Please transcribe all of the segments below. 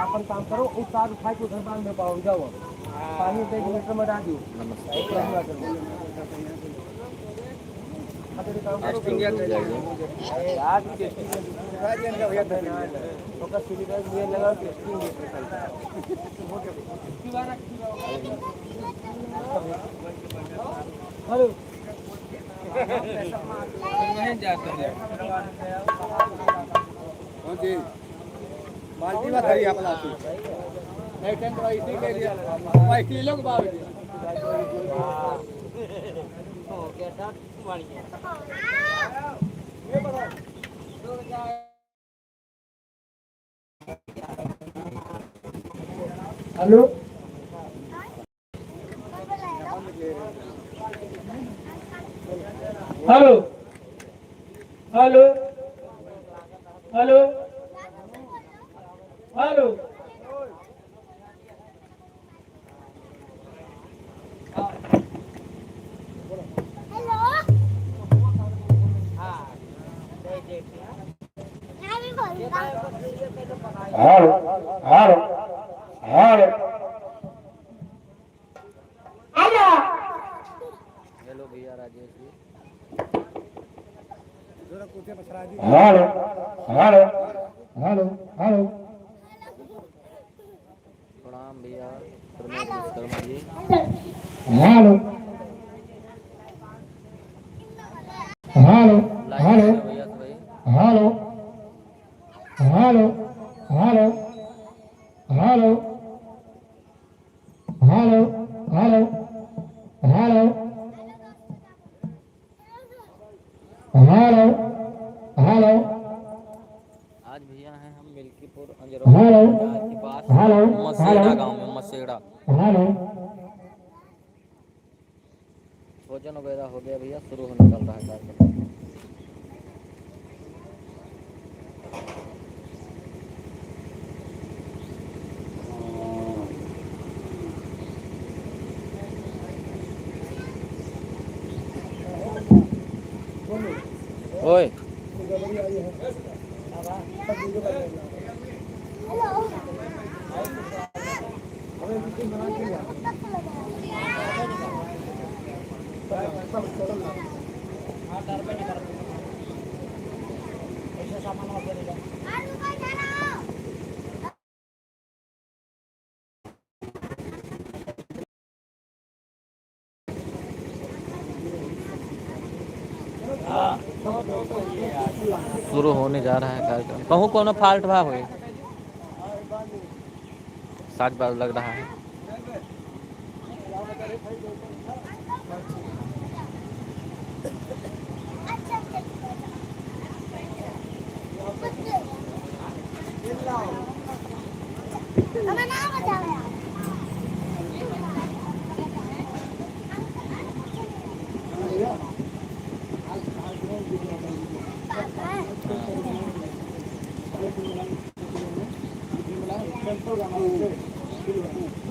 अपन काम करो उस तार उठा के उधर बांध में पाओ जाओ पानी 1 लीटर में डाल दो। बाल्टी में धरी अपना नहीं टेंट इसी के लिए भाई किलो के भाव दिया हो गया था बढ़िया ये बताओ hello hello hello hello hello hello hello hello hello भैया Rajesh ji hello hello hello hello प्रणाम भैया Sharma ji hello hello hello hello hello hello hello hello hello hello hello hello आज भैया हैं हम मिल्कीपुर अंजरौली के पास मसेड़ा गांव में मसेड़ा हेलो भोजन वगैरह हो गया भैया शुरू होने चल रहा है कार्यक्रम ओए शुरू होने जा रहा है कार्यक्रम कहूँ कोनो फाल्ट भा हुए साग बाज लग रहा है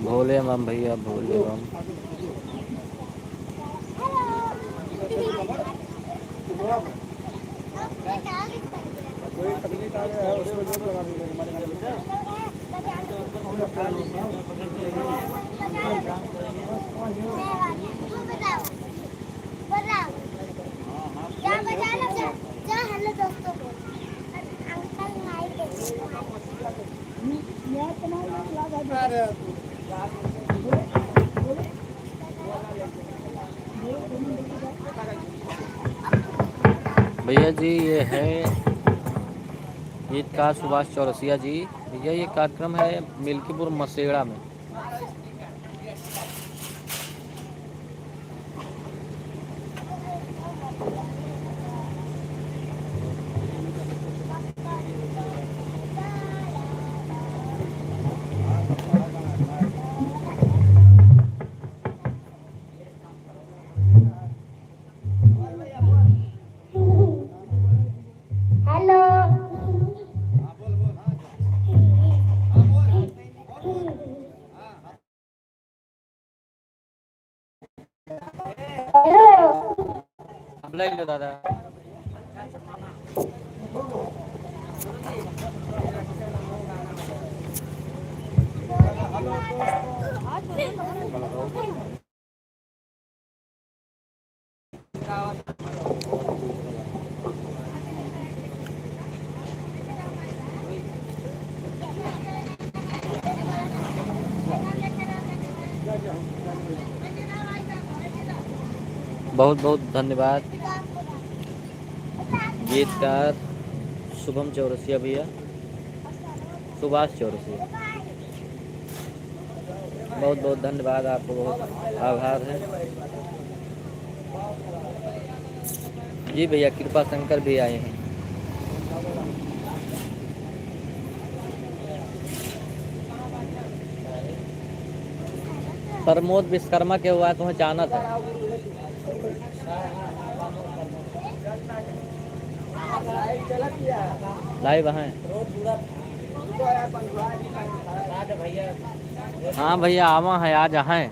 भोले बम भैया भोले बम भैया जी ये है गीतकार सुभाष चौरसिया जी भैया ये कार्यक्रम है मिल्कीपुर मसेड़ा में अब ले लो दादा बहुत बहुत धन्यवाद गीतकार शुभम चौरसिया भैया, सुभाष चौरसिया, बहुत बहुत धन्यवाद, आपको बहुत आभार है जी भैया। कृपा शंकर भी आए हैं। प्रमोद विश्वकर्मा के हुआ तुम्हें जाना था। लाइव हैं। हाँ भैया आवा है, आज हैं।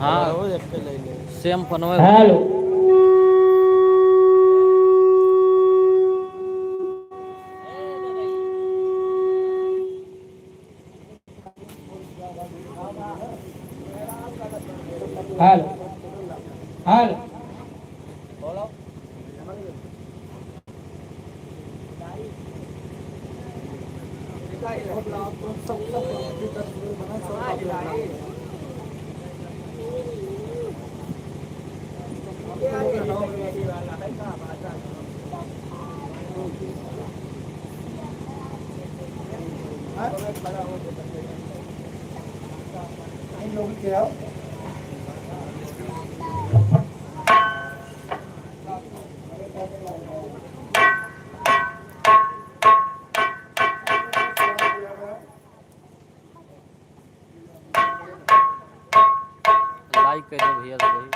हाँ सेम फनवे। हेलो हेलो हेलो लाइक कर दो भैया भाई।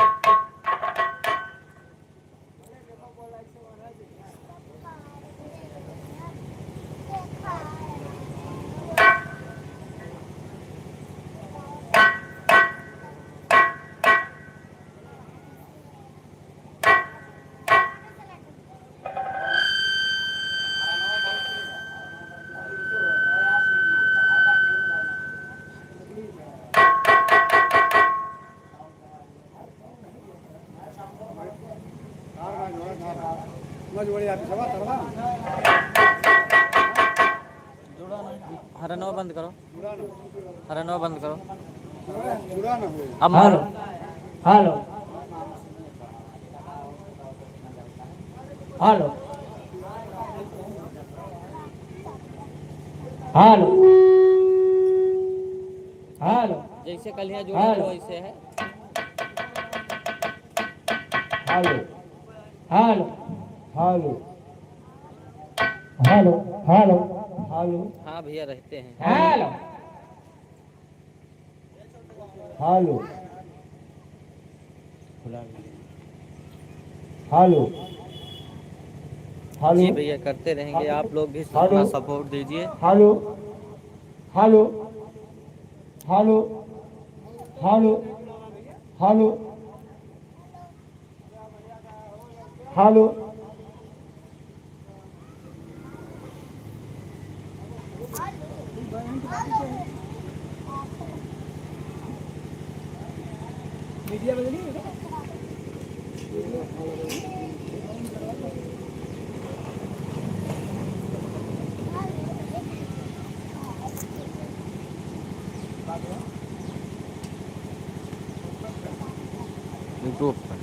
हरनवा बंद करो, हरनवा बंद करो। अब hello hello hello hello hello जैसे कल यहाँ जुड़ा हेलो वैसे है। Hello hello hello hello hello hello हाँ भैया रहते हैं। हेलो हेलो हेलो हेलो जी भैया करते रहेंगे, आप लोग भी हेलो अपना सपोर्ट दीजिए। Hello hello hello hello hello hello media बदली यूट्यूब पर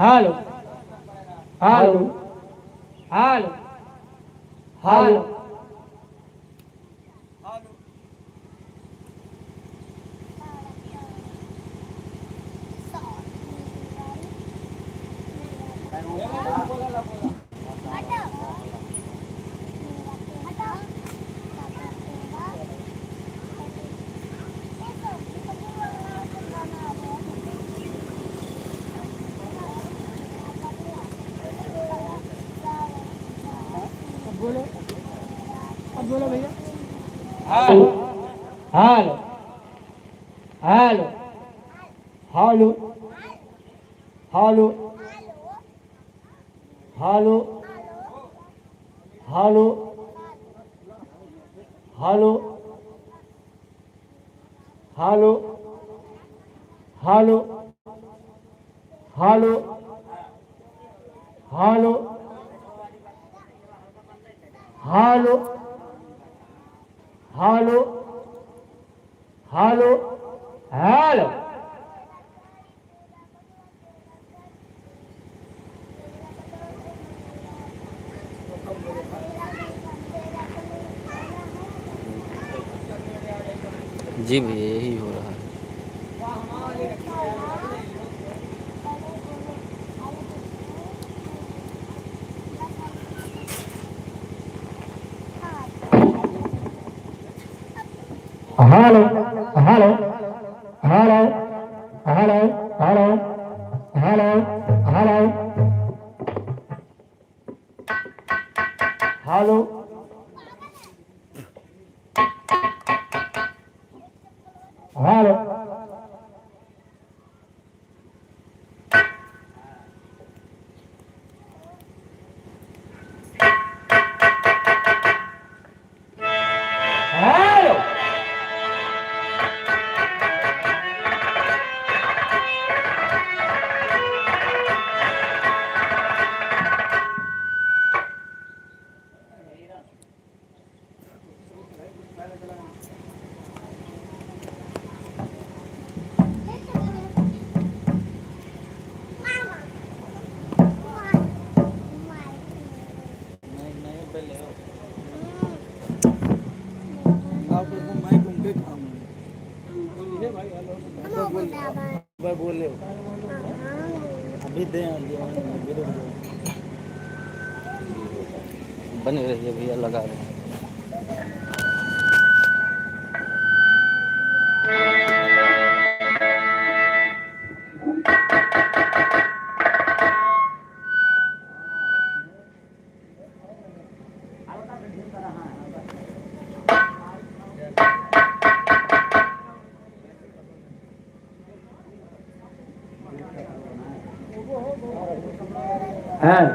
हेलो हेलो हेलो हेलो बोलो, अब बोलो भैया। Hello hello hello hello hello hello hello hello hello hello hello hello hello hello hello hello जी भैया यही हो रहा है। Hello hello hello hello hello hello hello hello hello hello आप लोग माइक उनके काम बोले अभी दे बने रहिए भैया, लगा रहे हैं। हेलो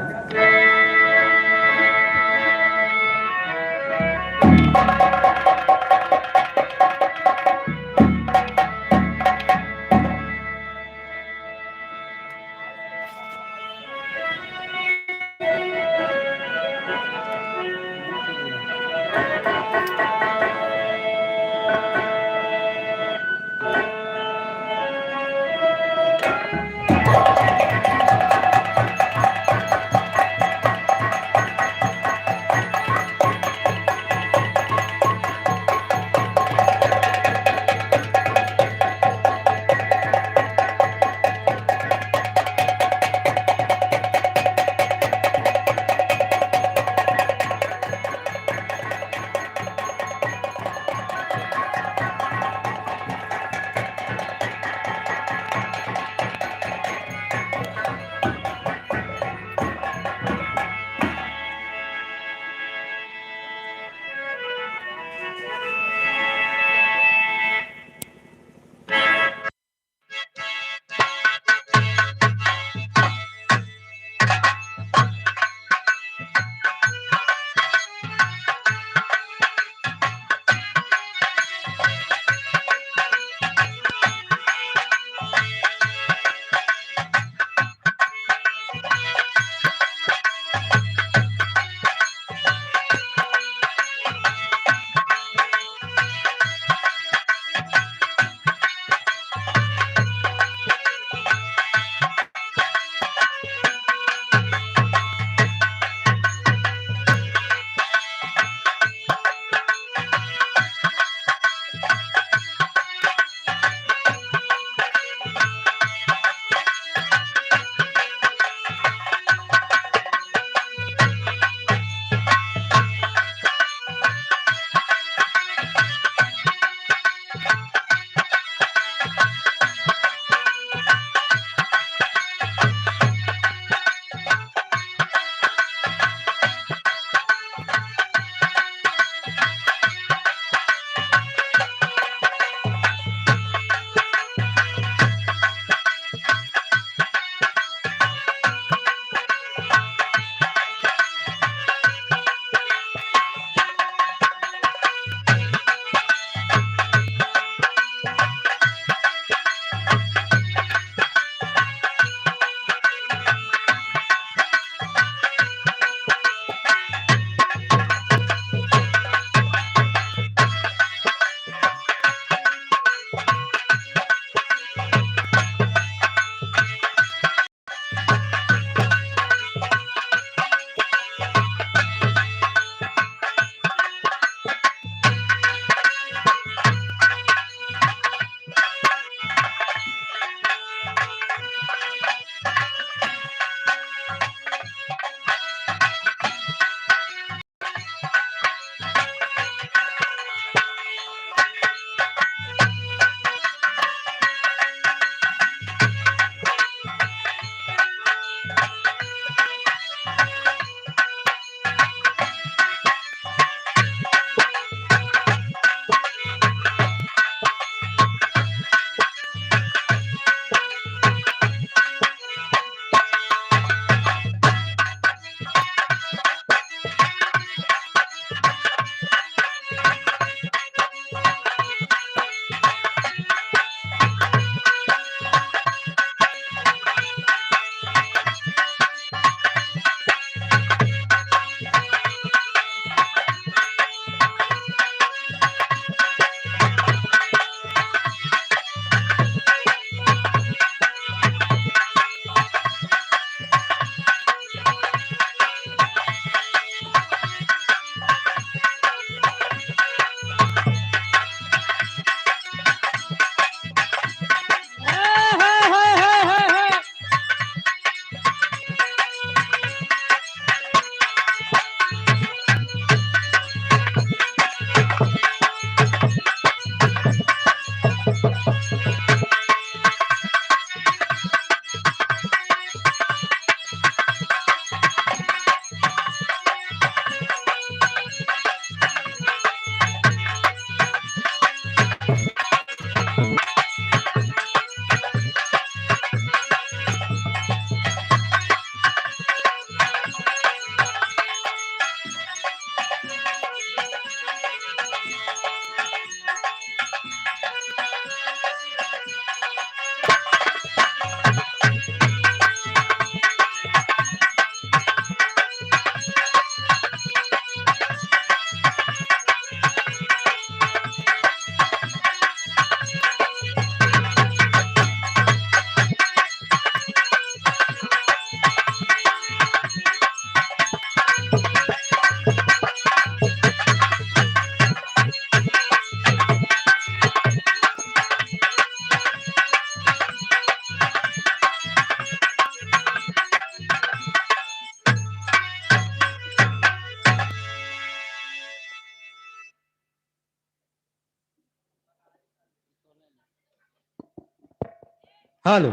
हालो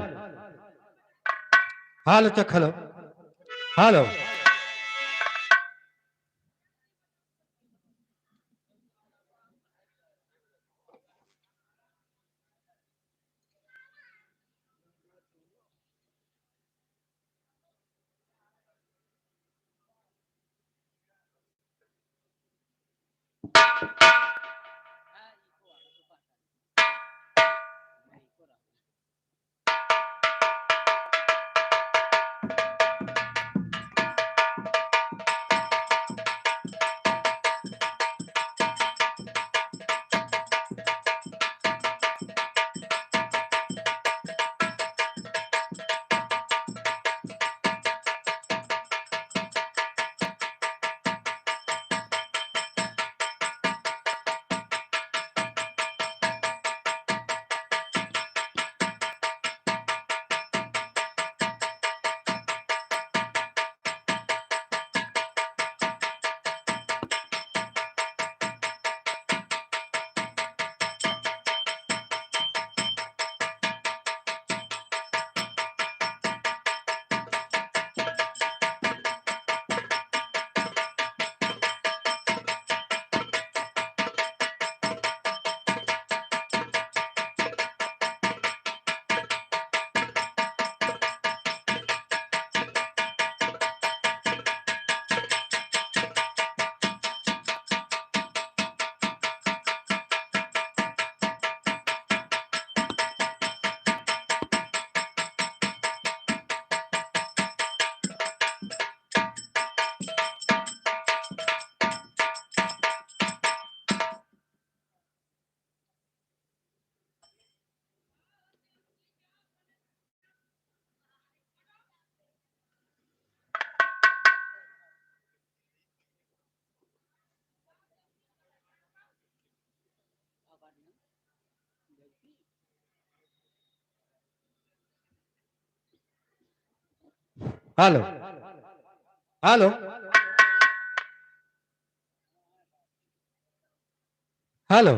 हालो चख लो हालो हालो हालो हालो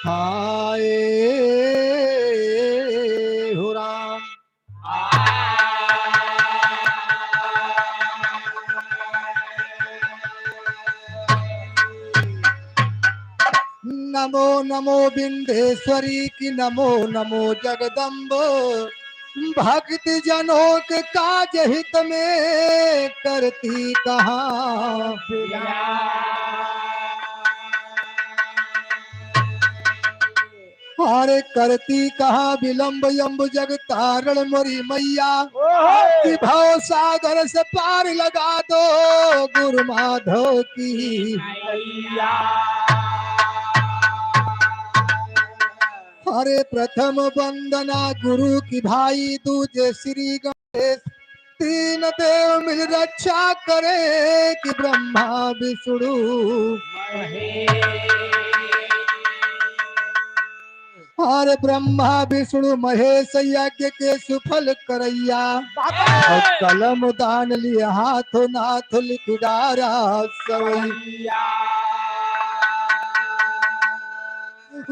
हाय हो राम। नमो नमो बिंदेश्वरी की नमो नमो जगदम्ब। भक्त जनों के काज हित में करती कहाँ अरे करती कहाँ विलंब यम्ब जग तारण मोरी मैया कि भाव सागर से पार लगा दो गुरु माधव की। अरे प्रथम वंदना गुरु की भाई दूजे श्री गणेश तीन देव मिल रक्षा करे कि ब्रह्मा विष्णु और ब्रह्मा विष्णु महेश यज्ञ के सुफल करैया और कलम दान लिए हाथों नाथ लिख डारा सवैया।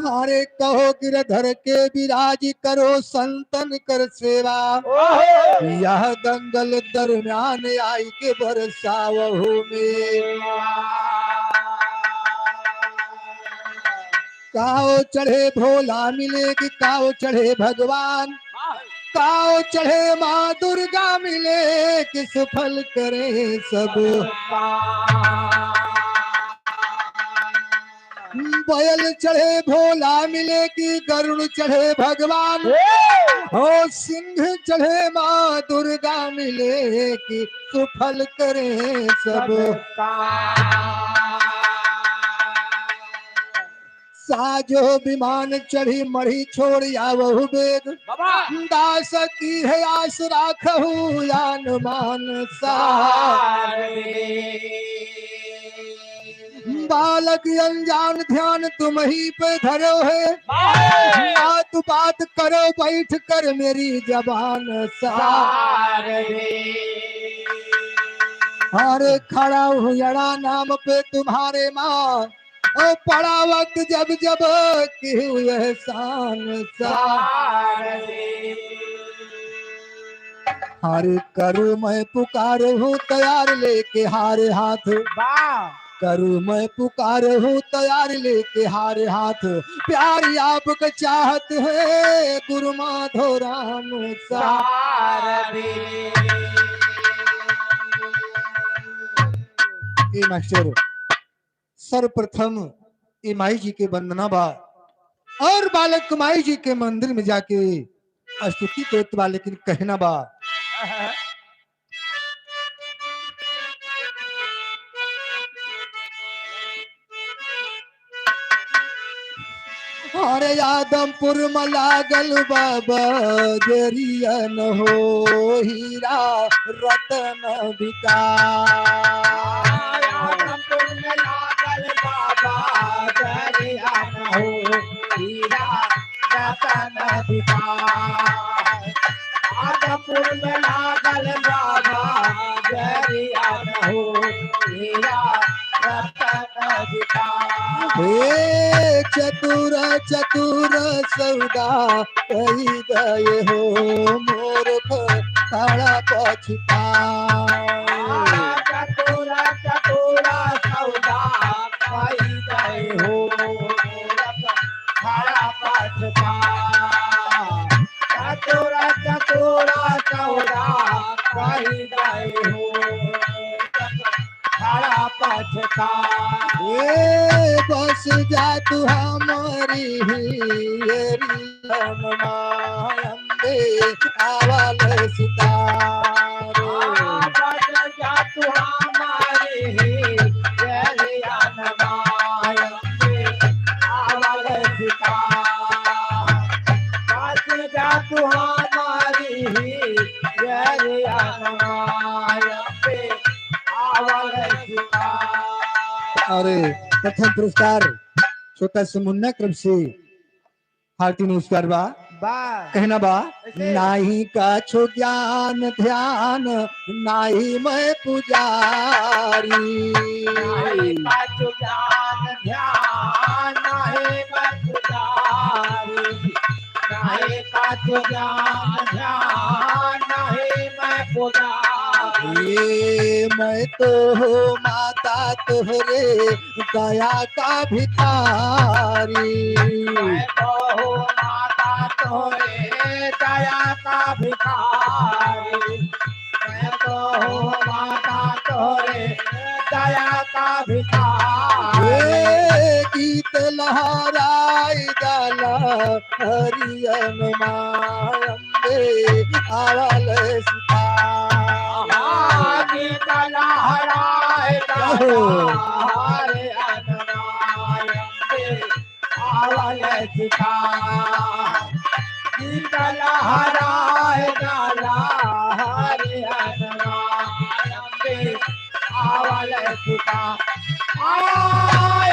अरे कहो गिरधर के विराज करो संतन कर सेवा यह दंगल दरम्यान आई के बरसावहु में। काओ चढ़े भोला मिले कि काओ चढ़े भगवान काओ चढ़े माँ दुर्गा मिले कि सफल करे सब। बैल चढ़े भोला मिले कि गरुड़ चढ़े भगवान हो सिंह चढ़े माँ दुर्गा मिले कि सुफल करे सब। साजो विमान चढ़ी मढ़ी छोड़ आवहु बेग दास की है आस राखहु यान मान सार बालक अनजान ध्यान तुम ही पे धरो है बात बात करो बैठ कर मेरी जबान सार अरे खड़ा हूँ यड़ा नाम पे तुम्हारे माँ ओ पड़ा वक्त जब जब की हुई एहसान सार हारे करूँ मैं पुकार हूँ तैयार लेके हारे हाथ करूँ मैं पुकार हूँ तैयार लेके हारे हाथ प्यारी आपका चाहत है गुरु माधो राम सार मास्टर सर्वप्रथम ये माई जी के वंदना बा और बालक माई जी के मंदिर में जाके स्तुति करत बा लेकिन कहना बा अरे आदमपुर में लागल बाबा जरियन हो हीरा रतन विकार आदमपुर में लागल बाबा जरियन हो हीरा रतन विकार आदमपुर में लागल बाबा जरियन हो हीरा रतन विकार हे चतुर चतुर सौदा कही गए हो मूर्ख खड़ा पछता चतुर चतुर सौदा कही गए हो मूर्ख खड़ा पछता चतुर चतुर सौदा कही गए हो खड़ा पछता बस जा तू हमारी अम्बे आवल सितारे बस जा तू हमारी आवल सितारे बस जा तू हमारी आवल सितारे। अरे प्रथम पुरस्कार छोटा से मुन्ना क्रम से हार्दिक नमस्कार बा कहना बा नाही का छो ज्ञान ध्यान नाही मैं पुजारी नाही का छो ज्ञान ध्यान नाही मैं पुजारी नाही का छो ज्ञान ध्यान नाही मैं पुजारी मैं तो हो माता तोहरे दया का भिखारी मैं तो हो माता तोहरे दया का भिखारी मैं तो हो माता तोहरे दया का भिखारी गीत लहराई डाला हरियन मायम्बे आवल सितारा गीत लहराई डाला हरियन मायम्बे आवल सितारा गीत लहराई डाला हरियन मायम्बे आवल सितारा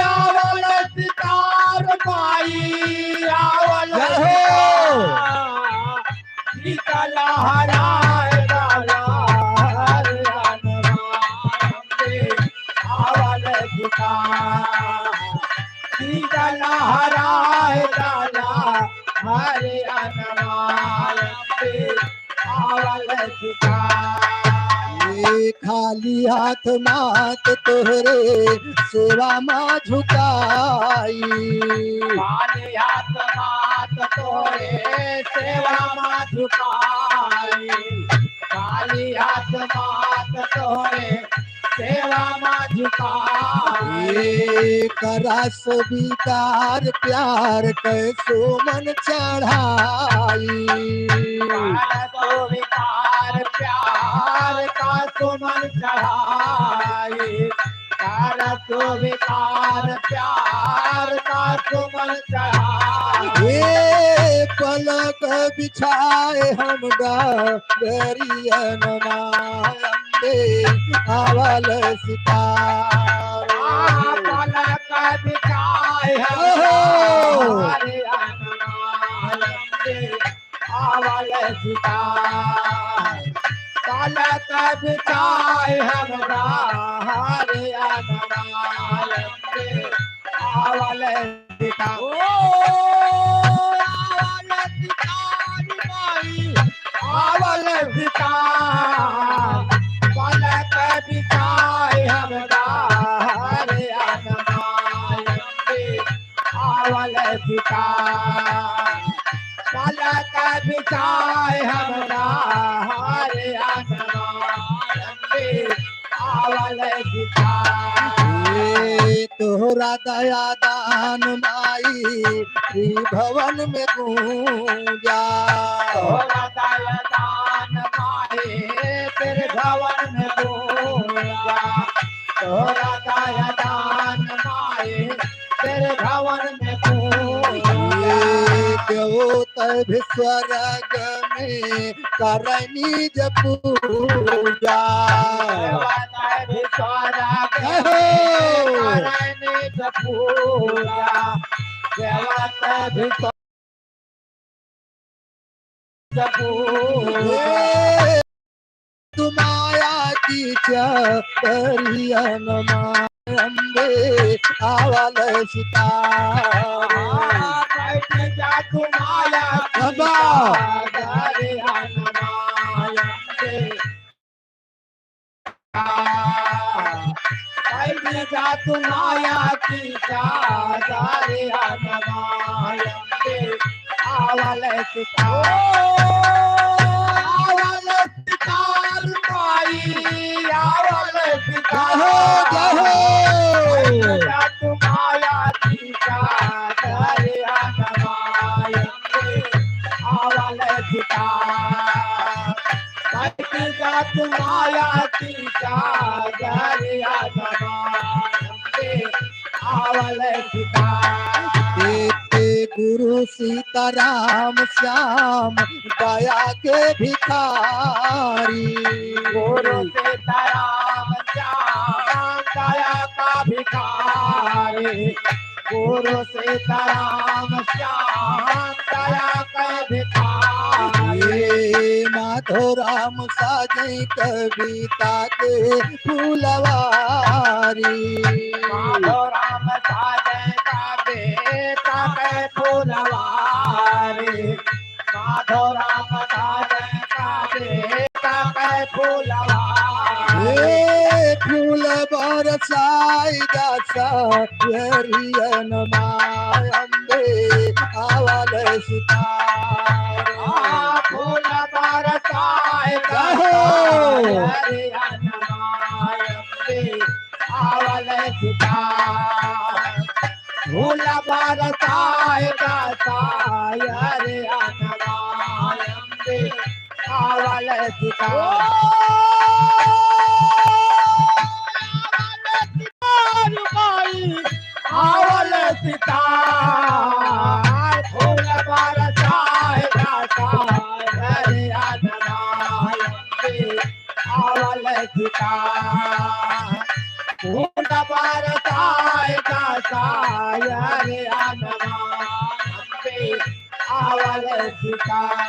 आवल सितार माई आवल गीत लहराए डाला हरियन मायम्बे आवल सितार गीत लहराए डाला हरियन मायम्बे आवल सितार खाली हाथ मात तोहरे सेवा माँ झुकाई खाली हाथ मात तोहरे सेवा माँ झुकाई खाली हाथ मात तोहरे सेवा माँ झुकाई करा स्वीकार प्यार कैसो मन चढ़ाई स्वीकार प्यार का सुमन चढ़ाई रसो विकार प्यार का सुमन चढ़ाए ये पलक बिछाए हम डरियन अम्बे आवल सितार पलक बिछाए ओहो! हमारे अनमालंबे आवल सितार पलक बिछाए हमरा हरे अनमालंबे आवल सितार आवल सितार माई आवल सितार पलक बिछाए हमरा हरे अनमालंबे आवल सितार पलक बिछाए हमरा हरे अनमालंबे आवल सितार ये तोहरा दया दान माई त्रिभुवन में गूंजा तोरा दया दान माहे तेरे भवन में गूंजा तोरा दया दान माहे तेरे भवन में गूंजा ये देवोत भी स्वर्ग में करनी जब पूजा देवता भी स्वर्ग जय में हो! करने जब पूजा देवता भी जब पूजा ये तुमाया की चरियन अम्बे आवल सितार बैठ जा तुम्हारा बाबा! हरे अनमालंबे बैठ जा तुम्हारा की हरे अनमालंबे आवल सितार आवल सितार माई आवल सितार जय हो! तुम्हारा टीका हरे अनमालंबे आवल सितार टीका तुम्हारा टीका हरे अनमालंबे आवल सितार देते गुरु सीताराम श्याम दया के भिखारी गुरु सीताराम श्याम दया का भिखारी गुरु सीताराम श्याम दया का भिखारी ये माधो राम साजै कविता के फूलवारी माधो राम साजय का बेटा के फूलवारी माधो राम साजय का बेटा के फूलवारी ये फूल बरसाई दासा हरियन अम्बे आवल सितार फूल बरसाए हरे अनमालंबे आवल सितार फूल बरसाए हरे अनमालंबे आवल आवल सितार फूल बरसाए हरे अनमालंबे आवल सितार फूल बरसाए हरे अनमालंबे आवल सितार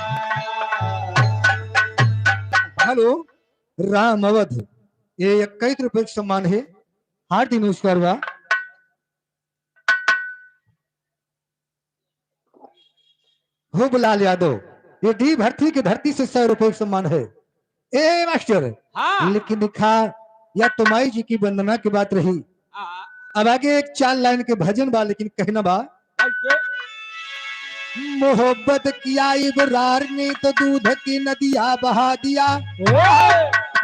हेलो राम अवध ये 21 रुपए का सम्मान है हार्दिक नमस्कार बा हुबलाल यादव ये डी भर्ती की धरती से 100 रुपए का सम्मान है ए मास्टर हाँ लेकिन लिखा या तुम्हारी जी की वंदना की बात रही अब आगे एक 4 लाइन के भजन बा लेकिन कहना बा मोहब्बत किया इबरार ने तो दूध की नदिया बहा दिया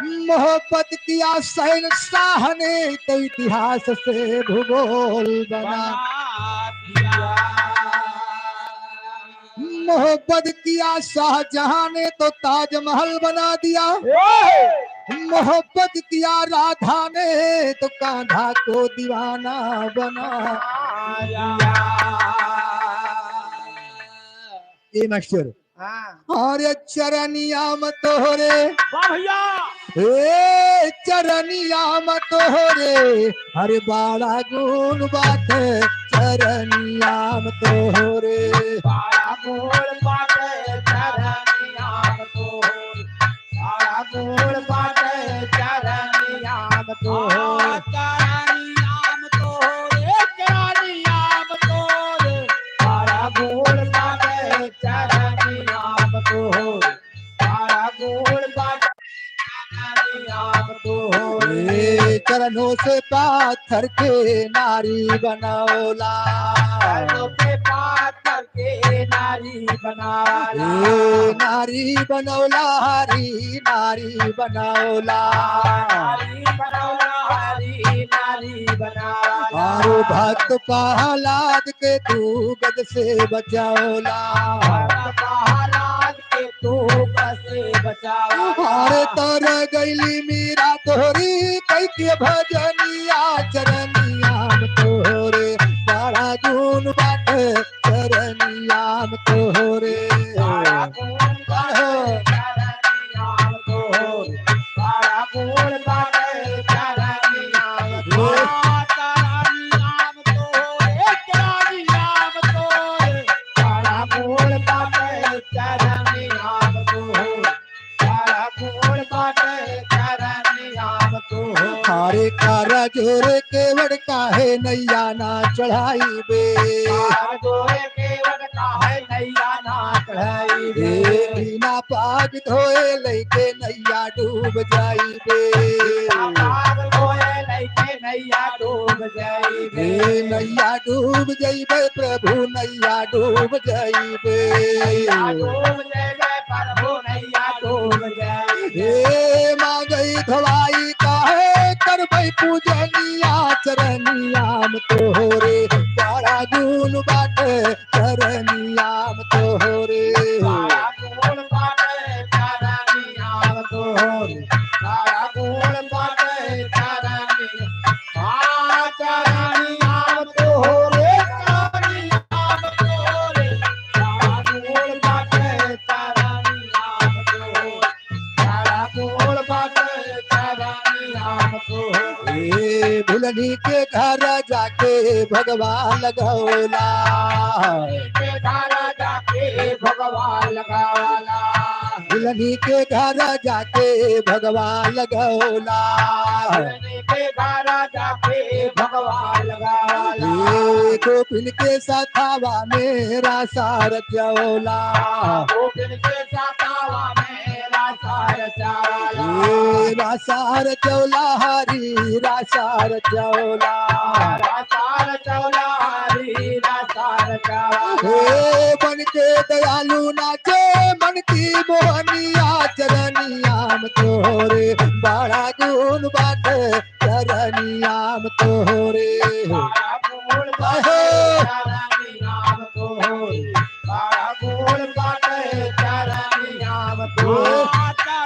मोहब्बत किया शहंशाह ने तो इतिहास से भूगोल बना मोहब्बत किया शाहजहां ने तो ताजमहल बना दिया मोहब्बत किया राधा ने तो कान्हा को दीवाना बना। ए मास्टर अरे चरनिया मत हो रे भैया ए चरनिया मत हो रे हरे बाड़ा गुण बात चरनिया मत हो रे बारा गोल बाटे चरनियाम तो बारा गोल बाटे चरनियाम तो चरनियाम तो रे चरनियाम तो रे बारा गोल बाटे चरनियाम तो बारा गोल बाटे चरनियाम तो ए चरणों से पाथर के नारी बनौला के पाथर के नारी बना ए नारी बनौला हरी नारी बनौला नारी बनौला हरी नारी बनौला आरो भक्त प्रहलाद के तू गद से बचौला प्रहलाद के तू कैसे बचावा अरे तर गैली मीरा तोहरी कई के भजनिया चरनियाम तोहरे बड़ा गुण बाट चरनियाम तोहरे बारा गुण बाटे चरनियाम तो बारा गुण बाटे चरनियाम तो चरनियाम तो चरनियाम तो बारा गुण बाटे चरनियाम तो बारा गुण बाटे चरनियाम तो हरे कर जोर केवड़ काहे नैया ना चढ़ाई बे गोरे केवट काहे नैया ना चढ़ाई ए बिना पाग धोए लैके नैया डूब जाई बे पाग धोए लैके नैया डूब जाइबे ए नैया डूब जइबे प्रभु नैया डूब जइबे नैया डूब जाइबे प्रभु नैया डूब जाइबे हे मांगई धवाई काहे करबै पूजनिया चरनियाम तोहरे बड़ा गुण बाट चरनियाम तोहरे बारा गुण बाटे चरनियाम तोहरे बारा गुण बाटे चरनियाम तोहरे चरनियाम तोहरे बारा गुण बाटे चरनियाम तोहरे बारा गुण बाटे चरनियाम तोहरे ए भुलनी के घर जाके भगवान लगौला के धारा जाके भगवान लगावाला भुलनी के घर जाके भगवान लगौला के धारा जाके भगवान लगावाला ए गोपिन के सथावा मेरा सार चौला गोपिन के सातावा मेरा सार चावाला ए रासार चौला हरी रासार चौला रासार चौला हरी रासार चावाला हे बन के दयालु नाचे मन की मोहनिया चरनियाम तोहरे बड़ा गुण बाट चरनियाम तोहरे बारा गुण बाटे चरनियाम तोहरे बारा गुण बाटे चरनियाम तोहरे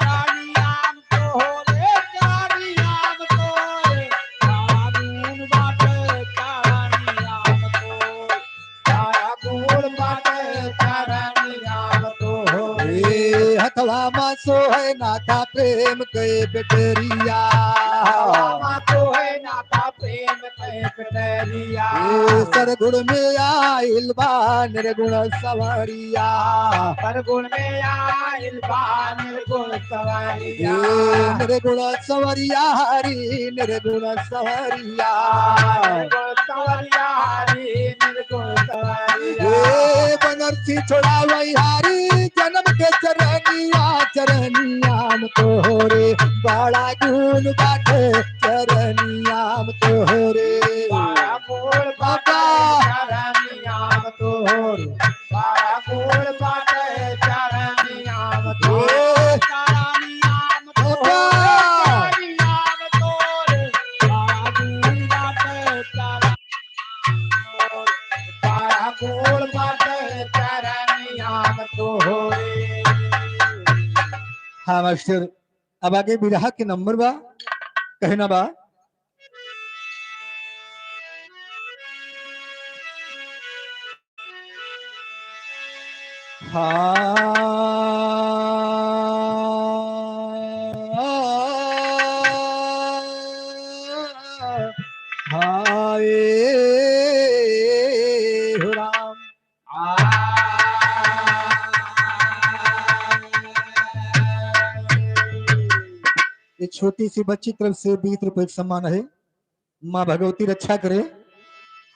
चरनियाम तोहरे चरनियाम तोहरे बारा गुण बाटे चरनियाम तोहरे बारा गुण बाटे चरनियाम तोहरे ए हथवा मा सोहे नाथा प्रेम के बेटरिया बाबा तोहे नाता प्रेम के कटरिया ए सरगुण में आइल बा निर्गुण सवरिया परगुण में आइल बा निर्गुण ए सवारिया निर्गुण सवरिया हरी निर्गुण सवरिया निर्गुण सवारिया हरी निर्गुण सवारिया ए बनरसी छोड़ावई हारी जन्म के चरनिया चरनियाम तोहरे बड़ा गुण बाट चरनियाम तोहरे बारा गुण बाटे चरनियाम तोहरे बारा गुण बाटे चरनियाम तोहरे चरनियाम तोहरे चरनियाम तोहरे बारा गुण बाटे बारा गुण बाटे चरनियाम तोहरे हाँ मास्टर अब आगे बिरहा के नंबर बा कहना बा हाँ हाय हो राम। ये छोटी सी बच्ची तरफ से 20 रुपए का सम्मान है। माँ भगवती रक्षा करे।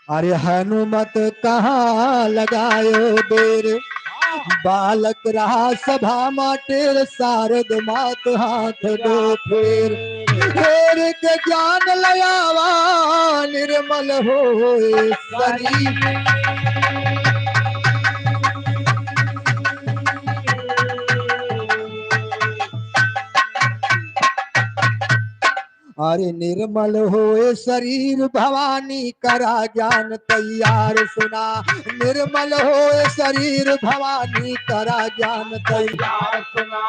अरे हनुमत कहाँ लगायो देर, बालक रहा सभा माटेर, शारद मात हाथ दो फेर, फेर के ज्ञान लयावा निर्मल होए शरीर। अरे निर्मल होए शरीर, भवानी करा ज्ञान तैयार सुना। निर्मल होए शरीर, भवानी करा ज्ञान तैयार सुना।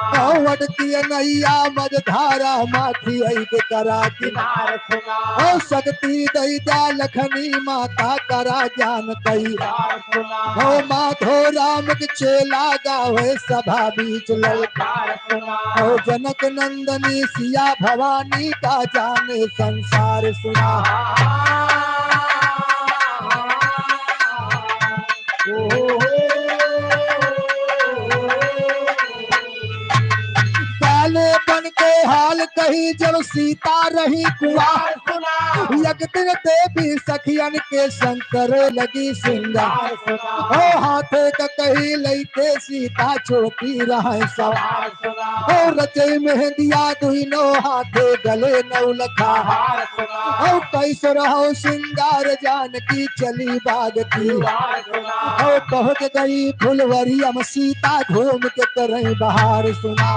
वटती नैया मझधारा, माथी ऐक करा किनार सुना। ओ शक्ति दैता लखनी माता, करा ज्ञान तैयार सुना। ओ माधो राम के चेला, गावे सभा बीच ललकार सुना। ओ जनक नंदनी सिया, भवानी का जाने संसार सुना। काले बन के हाल कही जब सीता रही कुआर सुना। एक दिन देवी सखियन के शंकर लगी सिंगार सुना। ओ हाथे का कही लैते सीता, चोटी रहे सवार सुना। ओ रचे मेहंदिया दुहिनो, हाथे गले नौलखा हार सुना। ओ कैसे रहो सिंगार, जानकी चली बाग की वार सुना। ओ पहुंच गई फुलवरिया में सीता, घूम के करई बहार सुना।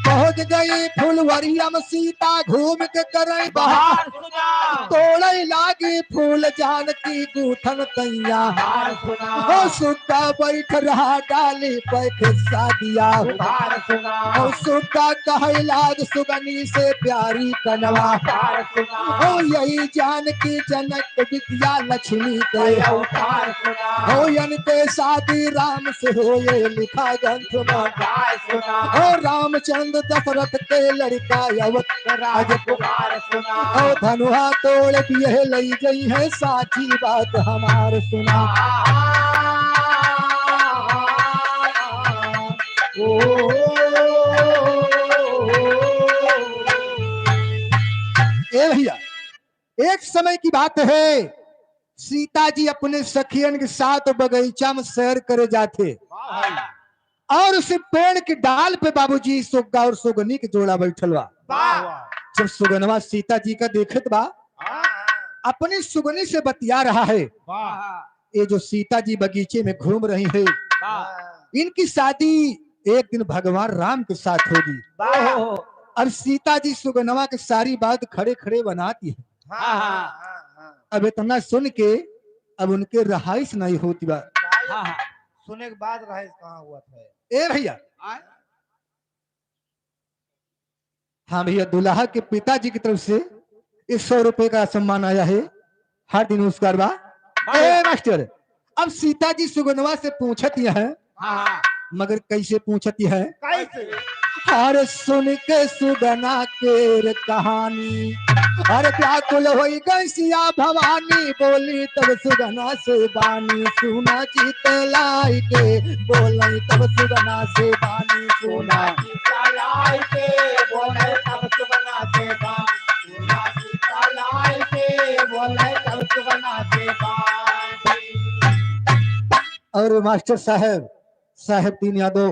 पहुंच गई फुलवरिया में सीता, घूम के करई बहार सुना। तोड़े लागी फूल जानकी, गूथन तैयार सुना। ओ सुक्का बैठ रहा डाली पे खिस्सा दिया उधार सुना। ओ सुक्का कहे लाग सुगनी से प्यारी कनवा सुना। ओ यही जानकी जनक विद्या लक्ष्मी के अवतार सुना। ओ इनके शादी राम से हो, ये लिखा ग्रंथ में सुना। ओ रामचंद्र दशरथ के लड़का अवत राजकुमार सुना। ओ धनुहा तोड़ दिए लई गई है, साची बात हमार सुना। ए भैया, एक समय की बात है, सीता जी अपने सखियन के साथ बगीचा में सैर करे जाते, और उस पेड़ की डाल पे बाबूजी सुग्गा और सुगनी के जोड़ा बैठल बा। जब सुगनवा सीता जी का देखत बा, अपनी सुगनी से बतिया रहा है। ये जो सीता जी बगीचे में घूम रही है, इनकी शादी एक दिन भगवान राम के साथ होगी। अब सीता जी सुगनवा की सारी बात खड़े खड़े बनाती है। अब इतना सुन के अब उनके रहाइश नहीं होती बा। सुने के बाद रहाइश कहाँ हुआ था? ए भैया, हाँ भैया, दुल्हा के पिताजी की तरफ से 100 रुपए का सम्मान आया है। हर दिन उसका बा। ए मास्टर, अब सीता जी सुगनवा से पूछती है, मगर कैसे पूछती है? कैसे? अरे सुन के सुगना के कहानी, अरे व्याकुल होई गैसिया भवानी, बोली तब सुगना से बानी। सुना चित लाई के बोले तब सुगना से बानी। सुना चित लाई के बोले तब सुगना से बानी। सुना चित लाई के बोले तब सुगना से बानी। और मास्टर साहब तीन यादव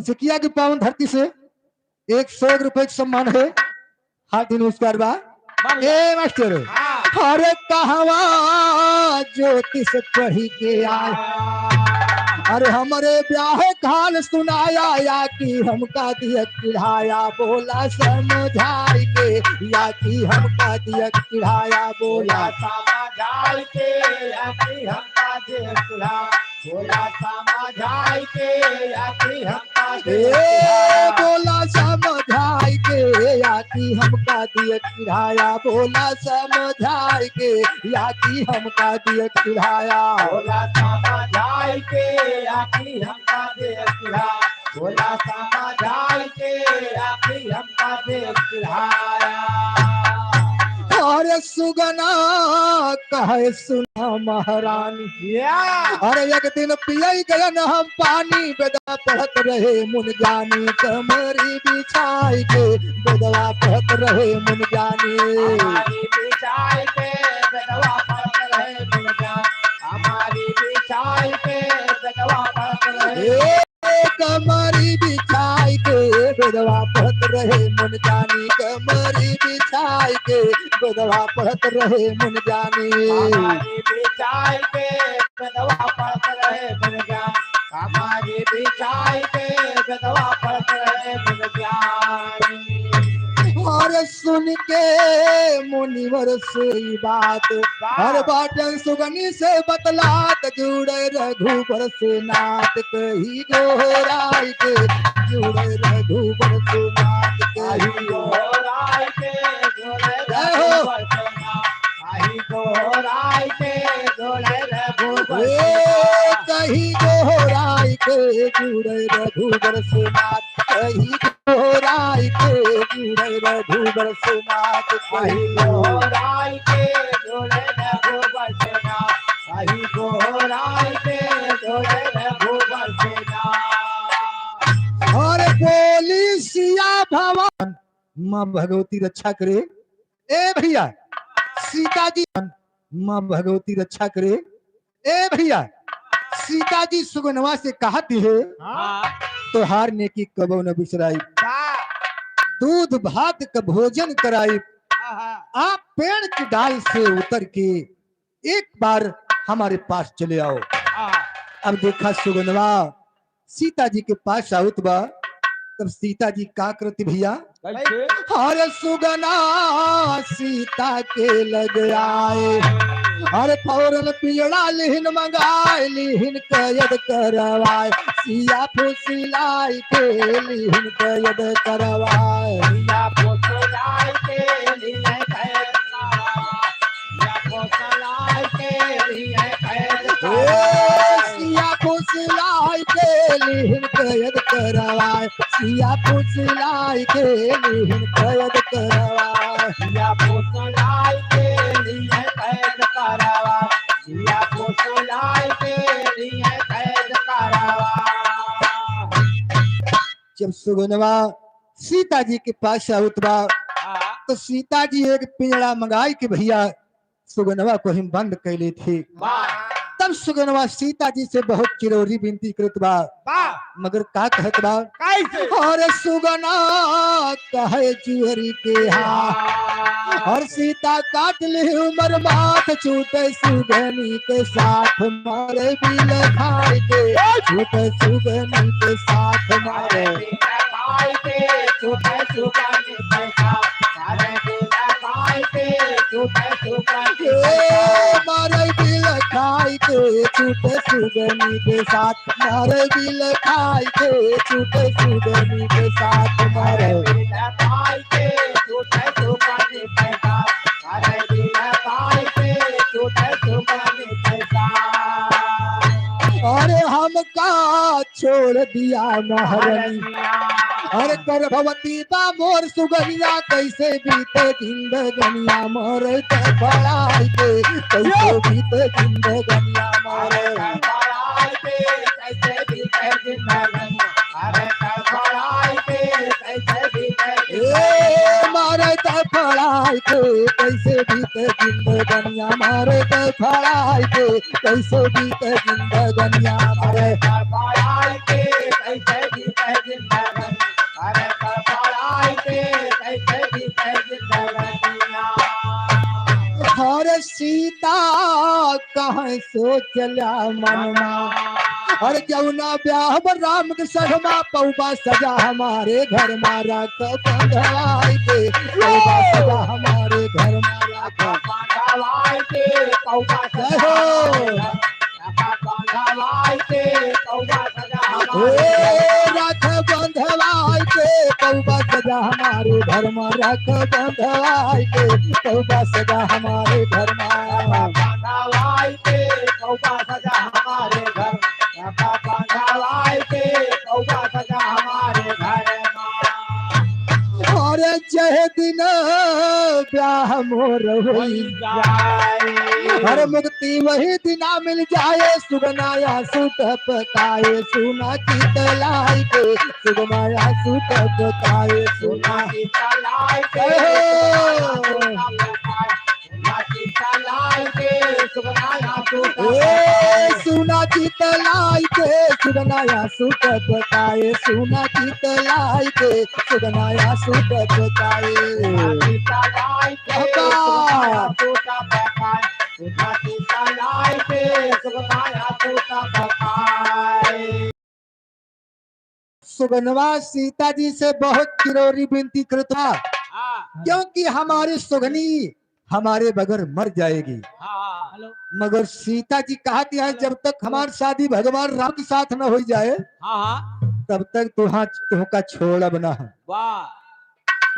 सिकिया की पावन धरती से 100 रुपए का सम्मान है। हाथ नमस्कार बा। ए मास्टर, अरे कहवा ज्योतिष पढ़ी के आए, अरे हमारे ब्याह काल सुनाया या कि हमका दिया चिढ़ाया बोला समझाई के या कि हमका दिया चिढ़ाया बोला समझाई के अति हमका दे सुला बोला समझाई के अति हमका दे बोला समझाई के या कि हमका दिया चिढ़ाया बोला समझाई के या कि हमका दिया चिढ़ाया बोला समझाई के अति हमका दे सुला बोला समझाई के अति हमका दे सुलाया अरे सुगना कहे सुना महारानी अरे एक दिन पियई गलन हम पानी बेदवा पढ़त रहे मुन जानी कमरी बिछाई के बेदवा पढ़त रहे मुन जानी हमारी बिछाई पे बेदवा पड़त रहे मुन जान हमारी बिछाई पे बेदवा पड़त रहे कमरी बिछाई के बेदवा पढ़त रहे मुन जानी कमरी बिछाई के बेदवा पढ़त रहे मुन जानी हमारी बिछाई पे बेदवा पड़त रहे मुन जान हमारी बिछाई पे बेदवा पड़त रहे मुन जान और सुन के मुनिवर से बात हर बाटन सुगनी से बतलात जुड़े रघुबर से नाथ कही गोहराई के जुड़े रघुबर से नाथ कही गोराई के जोड़े रघुबर से नाथ आई गोराई के जोड़े रघुबर कही गोहराई के जुड़े रघुबर से नाथ कही गोहराई के जुड़े रघुबर से नाथ आई गोराई के जोड़े रघुबर से नाथ आई गोराई के जोड़े रघुबर से नाथ और बोली सिया भवन माँ भगवती रक्षा करे ए भैया सीता जी माँ भगवती रक्षा करे ए भैया सीता जी सुगनवा से कहती है तोहार नेकी कबो न बिसराई दूध भात का भोजन कराई आप पेड़ की डाल से उतर के एक बार हमारे पास चले आओ अब देखा सुगनवा सीता जी के पास आउत बा तब सीता जी का करती भैया हर सुगना सीता के लग आए हर फौरन पीड़ा लिहिन मंगाए लिहिन कैद करवाए सिया फुसिलाई के लिहिन कैद करवाए या पोसलाई के लिए कैद करवाए या पोसलाई के लिए कैद करवाए सिया फुसिलाई के लिहिन कैद करवाए सिया फुसिलाई के लिहिन कैद करवाए या पोसलाई के लिए कैद करवाए या पोसलाई के लिए कैद करवाए जब सुगनवा सीता जी के पास आउत बा तो सीता जी एक पिंजड़ा मंगाई के भैया सुगनवा को हम बंद कैले थे तब सुगनवा सीता जी से बहुत चिरौरी विनती करत बा मगर का कहत बा और सुगना कहे चुहरी के और सीता काट ले उमर माथ छूटे सुगनी के साथ मारे बिल खाए के छूटे सुगनी के साथ मारे खाई के छूटे सुगनी के साथ सारे बिल खाई के छूटे सुगनी मारे बिल खाई के छूटे सुगनी के साथ मारे बिल खाई के छूटे सुगनी के साथ मारे खाई के छूटे सुगनी के साथ सारे बिल खाई के छूटे सुगनी के साथ अरे हमका छोड़ दिया महारानी अरे गर्भवती बा मोर सुगनिया कैसे बीते जिंदगनिया मोरे बड़ाई के कैसे बीते जिंदगनिया मोरे बड़ाई के कैसे बीते जिंदगी अरे बड़ाई के कैसे बीते मारे फड़ाई के कैसे बीते जिंदगनिया मारे फड़ाई के कैसे बीते जिंदगनिया मारे बड़ाई के कैसे बीते जिंदगी अरे बड़ाई के कैसे बीते जिंदगी हरे सीता कहाँ सो चला मनमा और जमुना ब्याह राम के सगमा पौबा सजा हमारे घर मारा बंधवाई के पौबा सजा हमारे घर मारा बांधवाई के पौवा सजा बांधवाई के पौवा सजा रख बंधवाई के पौबा सजा हमारे घर में रख बंधवाई के पौबा सजा हमारे घर में बांधवाई के पौवा सजा हमारे घर बांधवाई के पौवा सजा हमारे घर और जय दिन ब्याह मोर हुई हर मुक्ति वही दिना मिल जाए सुगनाया सूट पकाए सुना चितलाई के सुगनाया सूट पकाए सुना चितलाई के सुना चितलाई के सुगनाया सूट पकाए सुना चितलाई के सुगनाया सूट पकाए सुगनवा सीता जी से बहुत किरोरी विनती करता क्योंकि हमारी सुगनी हमारे बगैर मर जाएगी मगर सीता जी कहती है जब तक हमारी शादी भगवान राम के साथ न हो जाए तब तक तुमका छोड़ब ना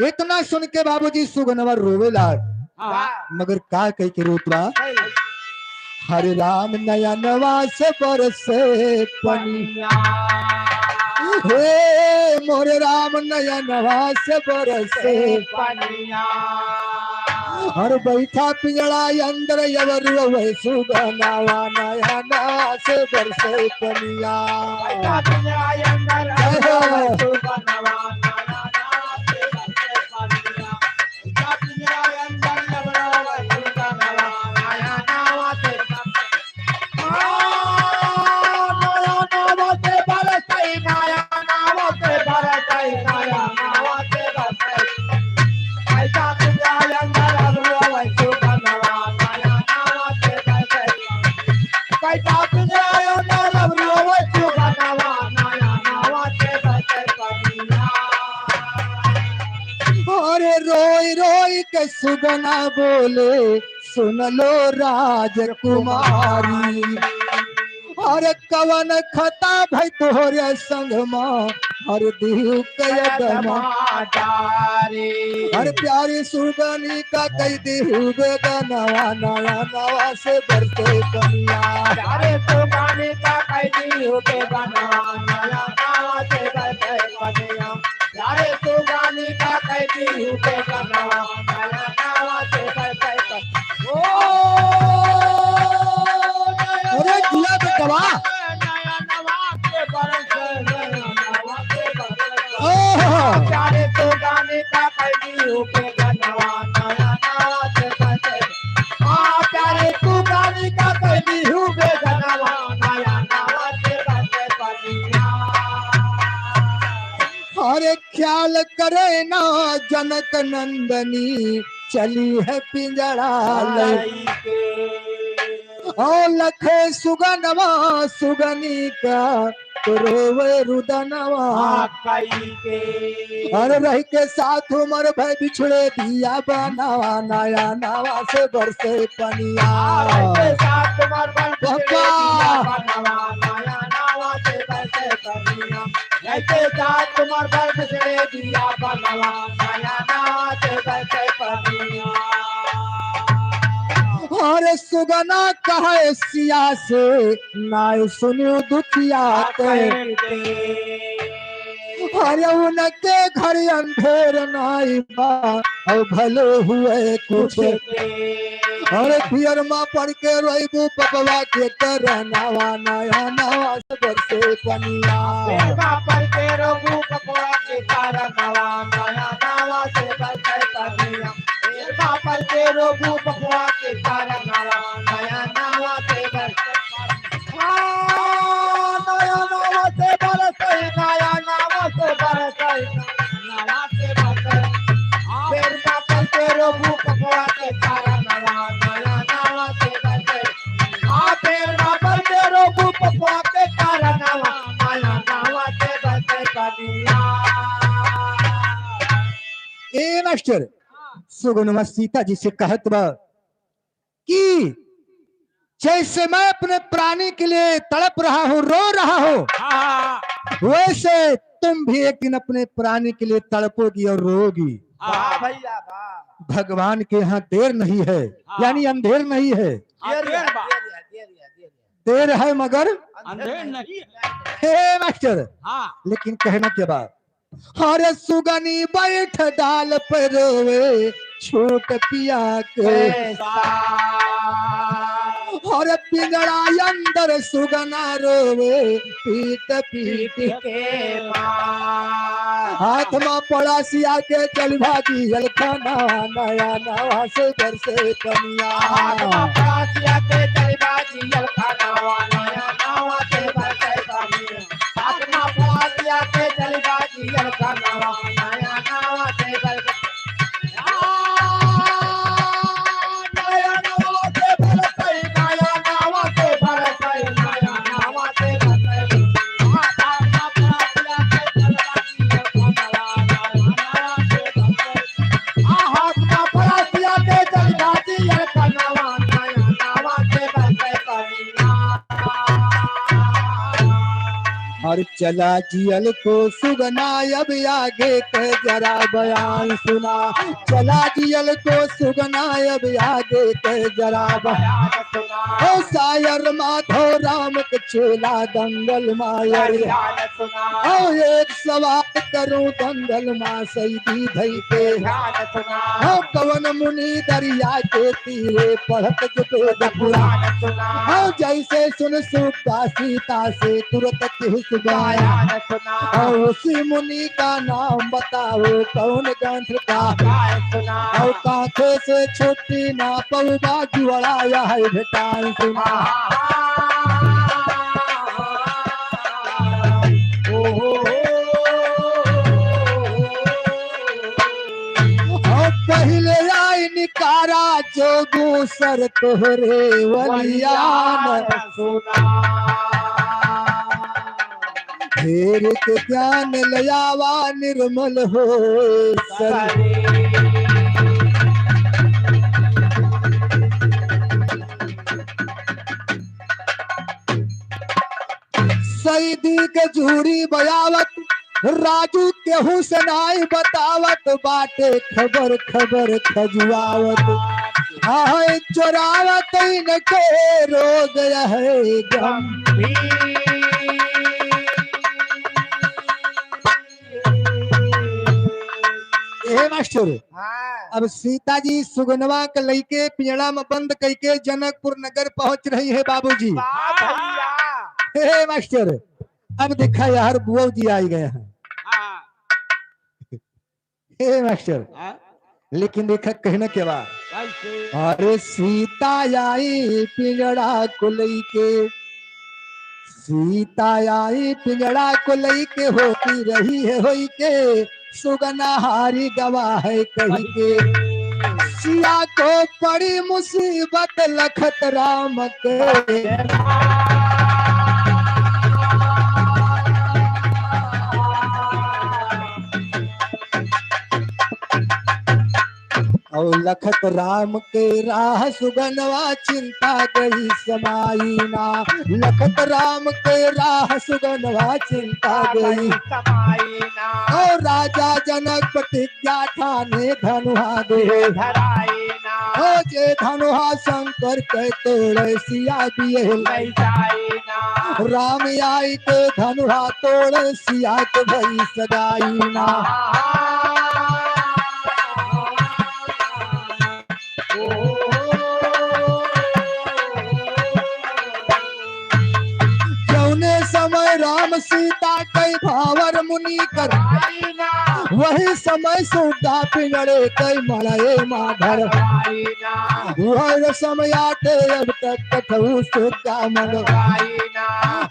इतना सुन के बाबूजी सुगनवा रोवे लाग मगर का कह के रोतवा हरे राम नया नवास बरसे पनिया हे मोरे राम नया नवास बरसे पनिया हर बैठा पिंजड़ा अंदर यवर सुगनावा नया नवास बरसे पनिया रोई रोई के सुगना बोले सुन लो राजकुमारी और कवन खता भाई तोहरे संग माँ हर दिहु हर प्यारी सुगनी का कई दिहु बेगनवा नया नवा से बरसे कनिया प्यारे सुगनी का कई दिहु बेगनवा नया नवा से बरसे कनिया प्यारे सुगनी का कई दिहु बेगनवा नया नवा से बरसे कनिया अरे जिया के गवा नया नवा से बरसे नवा से बरसे प्यारे सुगनी का कई दिहु बेगनवा नया नवा से बरसे प्यारे सुगनी का कई दिहु बेगनवा नया नवा से बरसे कनिया अरे ख्याल करे ना जनक नंदनी चली है पिंजड़ा लई ओ लखे सुगनवा सुगनी का तो रोवे रुदनवा अरे रह के साथ उमर भय बिछड़े दिया बनावा नया नवा से बरसे पनिया अरे सुगना कहे सिया से नाय सुनियो दुखिया अरे उनके घर अंधेर नाई बा और भले हुए कुछ अरे पियर माँ पढ़ के रोइबू पपवा के करनावा नया नवा से बरसे पनिया पढ़ के रोबू पपवा के करनावा नया नवा से बरसे पनिया पर के रोबू पपवा के करनावा नया नवा से बरसे नया नवा से बरसे नया नवा से बरसे नया से बरसे फिर पर के रोबू पपवा के करनावा नया कनिया ए मास्टर सुगनमा सीता जी से कहत बा कि जैसे मैं अपने प्राणी के लिए तड़प रहा हूँ, रो रहा हूँ, वैसे तुम भी एक दिन अपने प्राणी के लिए तड़पोगी और रोगी। वाह भैया वाह भगवान के यहाँ देर नहीं है, यानी अंधेर नहीं है, देर है मगर अंधेर नहीं हे मास्टर। हाँ लेकिन कहना के बाद अरे सुगनी बैठ डाल पर रोवे छोट पिया के, और पिंजड़ा अंदर सुगना रोवे पीट पीट के हाथ में पड़ा सिया के चल भागी हलखाना नया नवा से घर से कनिया पड़ासिया के चलबाजी अलखानावा नया नावा के बरसे कनिया आत्मा पड़ासिया के चलबाजी अलखानावा नया नावा के बरसे नया नावा के बरसे नया नावा के बरसे नया नावा के बरसे आत्मा पड़ासिया के चलबाजी अलखानावा नया नावा के बरसे आत्मा पड़ासिया के चलबाजी अलखानावा नया नावा के बरसे कनिया और चला जियल को सुगना अब आगे के जरा बयान सुना, चला जियल को सुगना अब आगे के जरा बयान सुना। ओ सायर माधो राम के चेला दंगल मायर, ओ एक सवाल करूं दंगल मा सईदी धई के, ओ कवन मुनि दरिया के तीरे पढ़त जो पुराण, ओ जैसे सुन सुखा सीता से तुरंत किस गाया, और उसी मुनि का नाम बताओ कौन ग्रंथ का, और कांखे से छुट्टी ना पौवा जुड़ाया है भेटान सुना। और पहले आई निकारा जोगू सर तोहरे वलियान फेर के ज्ञान लयावा निर्मल हो सईदी के झूरी बयावत राजू केहू से नाई बतावत बाटे खबर खबर खजुआवत हाय चोरावत इनके रोग है गंभीर। ए मास्टर अब सीता जी सुगनवा के लइके पिंजड़ा में बंद करके जनकपुर नगर पहुंच रही है बाबूजी। हे मास्टर अब देखा यार बुआ जी आई गए हैं। हे मास्टर लेकिन देखा कहने के बाद अरे सीता आई पिंजड़ा को लइके, सीता आई पिंजड़ा को लइके होती रही है होई के सुगना हारी गवा है कही के, सिया को पड़ी मुसीबत लखत राम के, और लखत राम के राह सुगनवा चिंता गई समाई ना, लखत राम के राह सुगनवा चिंता गई समाई ना, और राजा जनक प्रतिज्ञा ठाने धनुहा दे धराई ना, ओ जे धनुहा शंकर के तोड़े सिया दिए ले जाई ना, राम आई के धनुहा तोड़े सिया के भई सगाई ना। समय राम सीता कई भावर मुनि कर वही समय सुगा पिंगड़े कई मड़े माधर, वह समय आते अब तक कठऊ सुगा मन,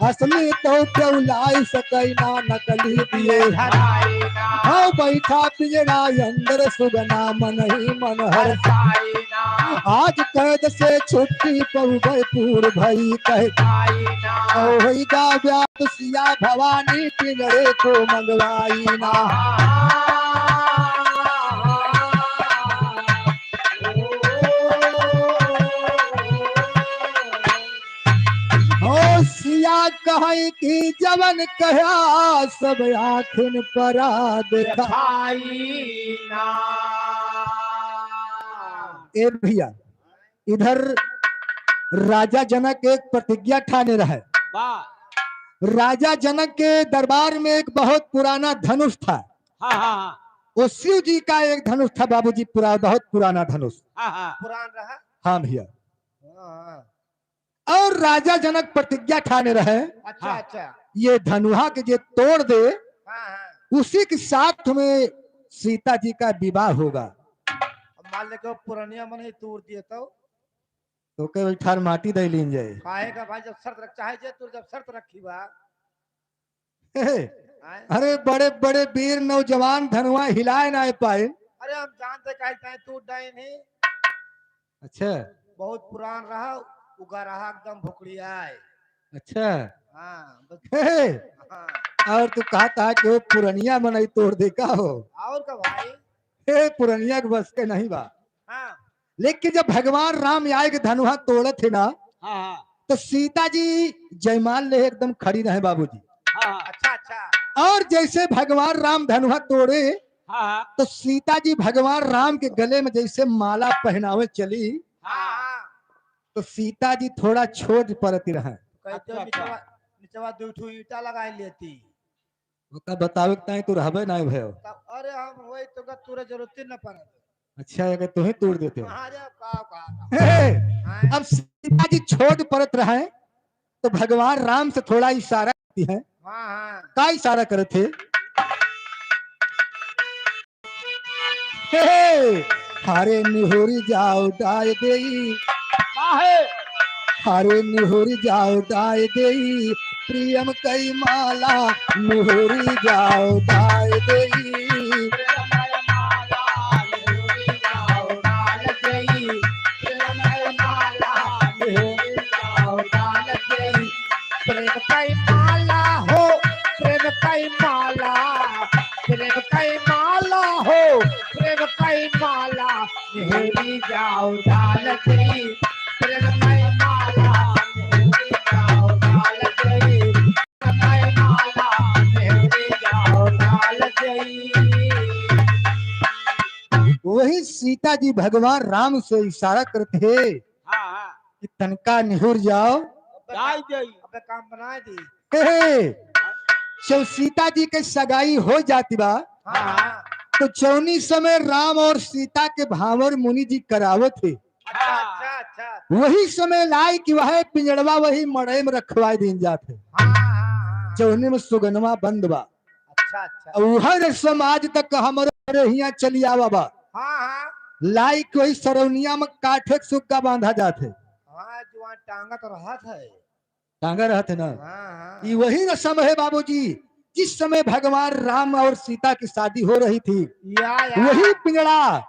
असली तो क्यों लाई सकई ना नकली दिए, हाँ बैठा पिंजड़ा अंदर सुगना मन ही मन हर, आज कैद से छुट्टी पहुँच पूर भई कह तो सिया भवानी पिंजड़े को मंगवाई ना। हो सिया कहे कि जवन कहा सब आखिन परा देखा। दिखाई ना। ए भैया इधर राजा जनक एक प्रतिज्ञा ठाने रहे। वाह। राजा जनक के दरबार में एक बहुत पुराना धनुष था। हाँ हाँ वो शिव जी का एक धनुष था बाबूजी, बहुत पुराना धनुष। हाँ पुरान रहा। हाँ भैया। हाँ। और राजा जनक प्रतिज्ञा ठाने रहे अच्छा अच्छा। ये धनुहा के जे तोड़ दे हाँ हाँ। उसी के साथ में सीता जी का विवाह होगा। अब मान ले को पुरानिया मन ही तोड़ दिए तो के ठार माटी दे लीन जाए। काहेगा भाई जब शर्त रख चाहे जे तू जब शर्त रखी बा। अरे बड़े बड़े वीर नौजवान धनुआ हिलाए ना पाए। अरे हम जानते काहे ताए तू डाई नहीं। अच्छा बहुत पुरान रहा उगा रहा एकदम भुकड़िया है। अच्छा। हाँ हे, हाँ। और तू कहा था कि वो पुरनिया मनई तोड़ दे का हो। और का भाई। हे पुरनिया के बस के नहीं बा। हाँ लेकिन जब भगवान राम आए के धनुहा तोड़े थे ना हाँ तो सीता जी जयमाल ले एकदम खड़ी रहे बाबूजी। हाँ। अच्छा अच्छा। और जैसे भगवान राम धनुहा तोड़े हाँ तो सीता जी भगवान राम के गले में जैसे माला पहनावे चली हाँ। तो सीता जी थोड़ा छोट पड़ती रहे। कहते निचवा निचवा दो ठो ईटा लगा लेती। ओका बतावे के ताई तू रहबे ना भयो। तब अरे हम वही तो का तुरे जरूरत न पड़े। अच्छा अगर तू ही तोड़ देते हो। हाँ रे का। हे, अब सीता जी छोट पड़त रहे तो भगवान राम से थोड़ा इशारा करती है। हाँ हाँ। का इशारा करे थे। हे, हारे निहोरी जाओ डाय देई। हारे निहोरी जाओ डाय देई प्रियम कई माला निहोरी जाओ डाय देई। प्रेम कई माला हो प्रेम कई माला प्रेम कई माला हो प्रेम कई माला निहोरी जाओ डाल गई प्रेम कई माला निहोरी जाओ डाल गई प्रेम कई माला निहोरी जाओ डाल गई। वही सीता जी भगवान राम से इशारा करते हैं हाँ कि तनका निहुर जाओ। अबे काम बना दी। हे, जब सीता जी के सगाई हो जाती बा हाँ तो चौनी समय राम और सीता के भावर मुनि जी करावत थे। अच्छा अच्छा अच्छा। वही समय लाई कि वह पिंजड़वा वही मड़े में रखवाए दिन जाते। हाँ चौने में सुगनवा बंद बा। अच्छा अच्छा। उहर समाज तक हमारे यहाँ चली आवा बा। हाँ हाँ लाई कोई सरौनिया में काठे के सुग्गा बांधा जाते। हाँ जुआ टांगा तो रहा था। टांगा रहते ना। हाँ ये वही न समय है बाबूजी जिस समय भगवान राम और सीता की शादी हो रही थी। या वही पिंजड़ा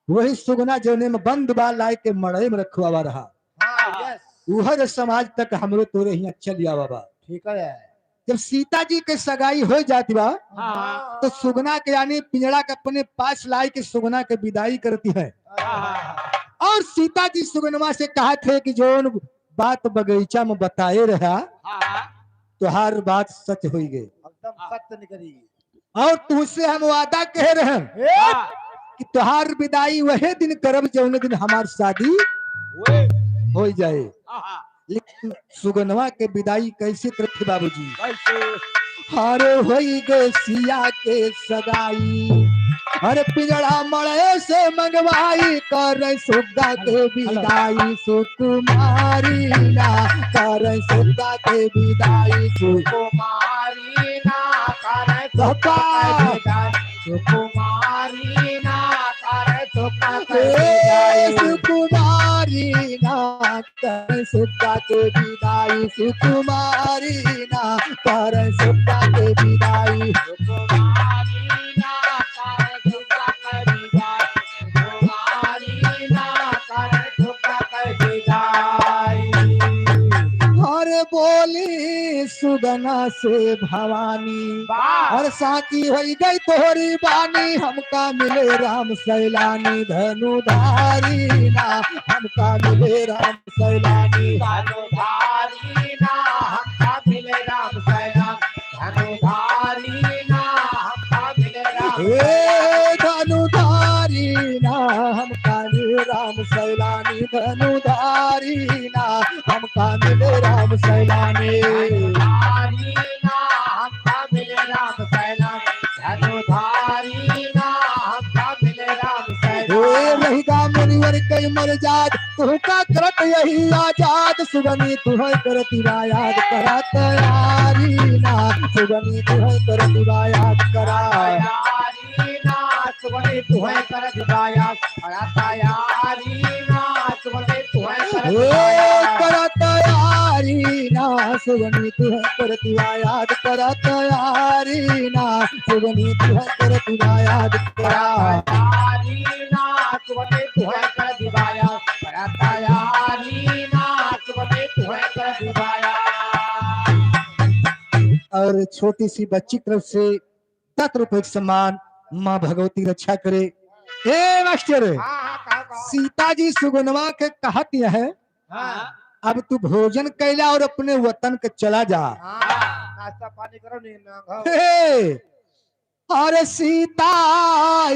वही सुगना जोने में बंद बा लाई के मड़े में रखवा रहा। हाँ यस उहर समाज तक हमरो तोरे यहाँ चल आवा बा। ठीक है। जब सीता जी के सगाई हो जाती बा हाँ तो सुगना के यानी पिंजड़ा के अपने पास लाई के सुगना के विदाई करती है। और सीता जी सुगनवा से कहा थे कि जो बात बगीचा में बताए रहा तो हर बात सच हो गई एकदम सत्य निकली। और तुझसे हम वादा कह रहे हैं कि तुहार विदाई वही दिन करब जौन दिन हमार शादी हो जाए। लेकिन सुगनवा के विदाई कैसे करते बाबूजी। हारे होई गए सिया के सगाई अरे पिंजड़ा मड़े से मंगवाई कर सुग्गा के विदाई सुकुमारी ना कर सुग्गा के विदाई सुकुमारी ना करे सुग्गा के विदाई सुकुमारी ना करे सुग्गा के विदाई सुकुमारी ना कर सुग्गा के विदाई सुकुमारी ना कर सुग्गा के विदाई सुकुमारी ना करे सुग्गा के विदाई सुकुमारी ना करे सुग्गा के विदाई। हर बोली सुगना से भवानी वाह और साथी हो गई तोहरी बानी हमका मिले राम सैलानी धनुधारी ना हमका मिले राम सैलानी धनुधारी ना हमका मिले राम सैलानी धनुधारी ना हमका मिले राम हे धनुधारी ना हमका मिले राम सैलानी धनुधारी ना हमका मिले राम सैलानी धनुधारी ना हमका मिले राम सैलानी धनुधारी ना हमका मिले राम हे सैलानी रहिगा मुनिवर कई मर जात तुहका करत यही आजाद सुगनी तुह करत याद करा तैयारी ना सुगनी तुह करत याद करा तैयारी ना सुबह तुहे कर दिवाया तैयारी ना सुबह तुहे कर हे दिवाया करा तैयारी ना सुगनी तुह करत याद करा तैयारी ना सुगनी तुह करत याद करा तैयारी ना सुबह तुहे कर दिवाया तैयारी ना सुबह तुहे कर दिवाया और छोटी सी बच्ची की तरफ से 10 रुपए का सम्मान माँ भगवती रक्षा करे। ए मास्टर कहो सीता जी सुगनवा के कहत यह है हाँ अब तू भोजन कैला और अपने वतन के चला जा। नाश्ता पानी करो नहीं ना खाओ हे अरे सीता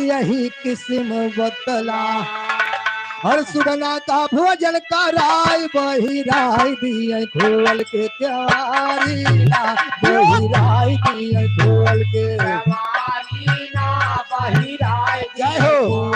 यही किस्म बतला हर सुगना का भोजन का राय बही राय दिए खोल के त्यारी ना बही राय दिए खोल के देवारी ना बहिराय जय हो।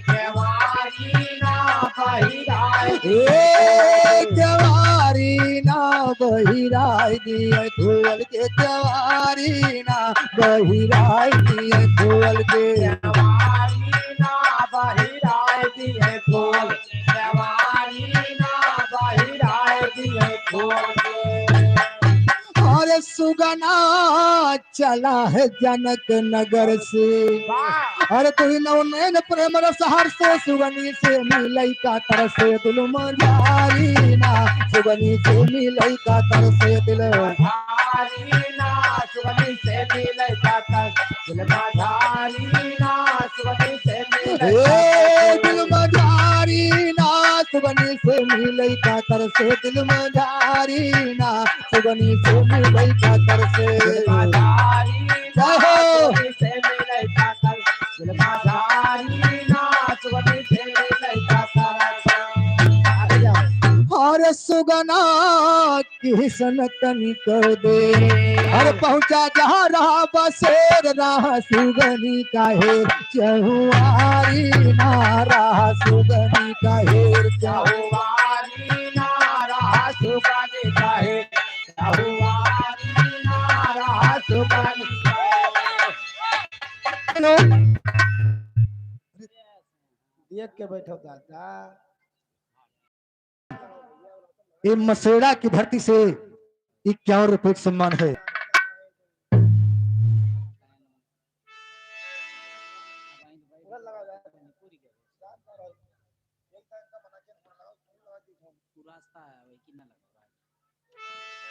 देवारी ना बहिराय ए जवारी ना बही राय दिए खोल के जवारी ना बही राय दिए खोल के देवारी ना बहिराय दिए खोल देवारी ना बहिराय दिए खोल अरे सुगना चला है जनक नगर से अरे तू नैन प्रेम रसहर से सुगनी से मिलई का तर से दिल मझारी ना सुगनी से मिलई का तर से दिल धारी ना सुगनी से मिले जाता दिल धारी ना सुगनी से मिले ए दिल मझारी ना सुगनी से मिलई का तर से दिल मझारी ना सुगनी से मिलई का तर से धारी ना जय हो। सुगनी से मिले जाता दिल धारी ना सुगनी से मिले जाता आगे जाओ और सुगना किसन तनी कर दे और पहुंचा जहाँ रहा बसेर रहा सुगनी का हेर चहुआरी ना रहा सुगनी का हेर चाहुवारी नारा सुगनी काहे चाहुवारी नारा सुगनी देख के बैठो दादा ये मसेड़ा की धरती से 51 रुपए का सम्मान है।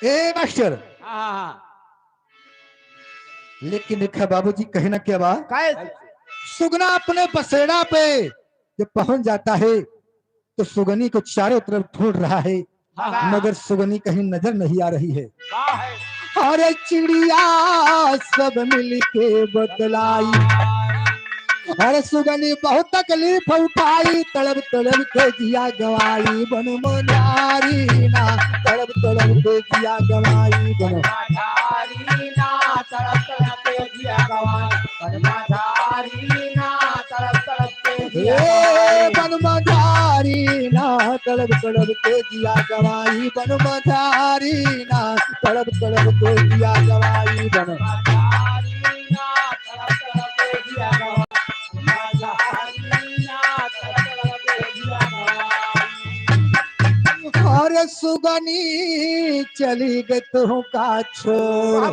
ए मास्टर लेकिन देखा बाबूजी कहे ना क्या बात सुगना अपने बसेड़ा पे जब पहुंच जाता है तो सुगनी को चारों तरफ ढूंढ रहा है मगर सुगनी कहीं नजर नहीं आ रही है। अरे चिड़िया सब मिलके बतलाई अरे सुगनी बहुत तकलीफ उठाई तड़प तड़प के जिया गवाई बन मनारी ना तड़प तड़प के जिया गवाई बन धारी ना तरफ तरफ के जिया गवाई धारी ना तरफ तरफ के जिया हे बन मझारी ना तड़प तड़प के जिया गवाई बन मझारी ना तड़प तड़प के जिया गवाई बन धारी ना तरफ तरफ के जिया गवाई धारी ना तरफ तरफ के जिया गवाई अरे सुगनी चली गई तू का छोड़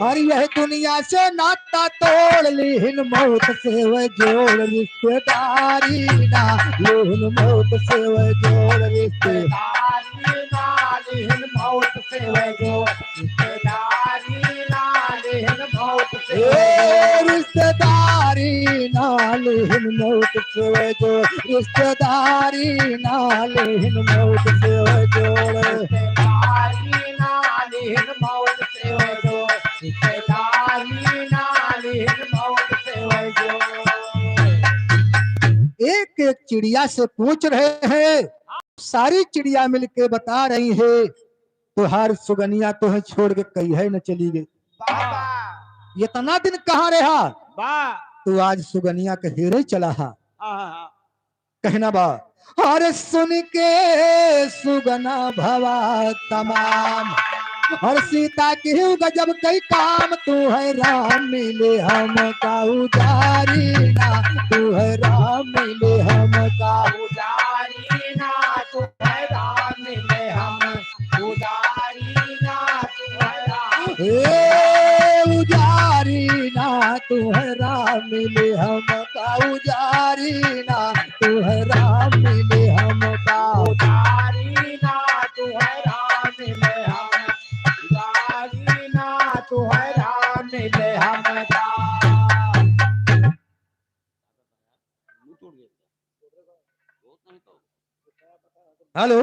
और यह दुनिया से नाता तोड़ लिहिन मौत से वह जोड़ रिश्तेदारी ना लिहिन मौत से वह जोड़ रिश्ते धारी ना लिहिन मौत से वे जो रिश्तेदार लेहन मौत से रिश्तेदारी नालिन मौत से जो रिश्तेदारी नालिन मौत से जोड़ रिश्तेदारी नालिन मौत से जो रिश्तेदारी नालिन मौत से जो एक एक चिड़िया से पूछ रहे हैं, सारी चिड़िया मिलके बता रही है तुहार सुगनिया तो है छोड़ के कही है न चली गई। बाबा इतना दिन कहाँ रहा बा तू आज सुगनिया के हेरे चला हा कहना बा अरे सुन के सुगना भवा तमाम और सीता की गजब कई काम तू है राम मिले हम का उजारी ना तू है राम मिले हम का उदारी ना तू है राम मिले हम उदारी ना तू है राम ए उजारी ना तू है राम मिले हम का उजारी ना तू है राम मिले हम का उदारी ना तू है राम मिले हम उदारी ना तू है राम मिले हम का हेलो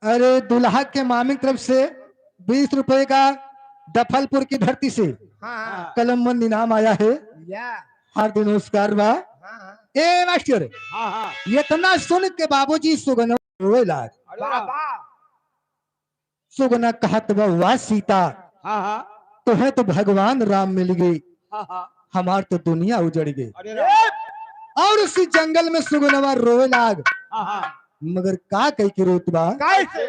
अरे दुल्हा के मामी की तरफ से 20 रुपए का दफलपुर की धरती से हाँ कलमबंद इनाम आया है। या हार्दिक नमस्कार बा हाँ ए मास्टर हाँ हाँ इतना सुन के बाबूजी सुगना रोए लाग। बाबा सुगना कहत बा वाह सीता हाँ हाँ तो है तो भगवान राम मिल गई हाँ हाँ हमार तो दुनिया उजड़ गई। अरे और उसी जंगल में सुगनवा रोए लाग हाँ हाँ मगर का कह के रोत बा कैसे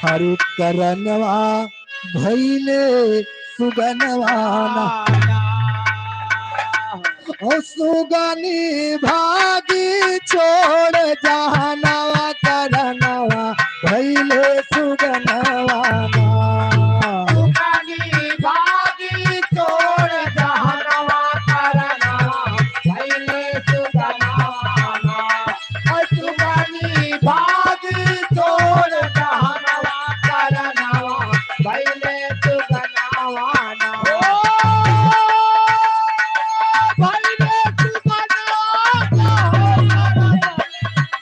हरे करनवा भैले सुगनवाना ओ सुगनी भागी छोड़ जहनवा करनवा भैले सुगनवाना सुगनी भागी छोड़ जहनवा करनवा भैले सुगनवाना सुगनी भागी छोड़ जहनवा करनवा भैले सुगनवाना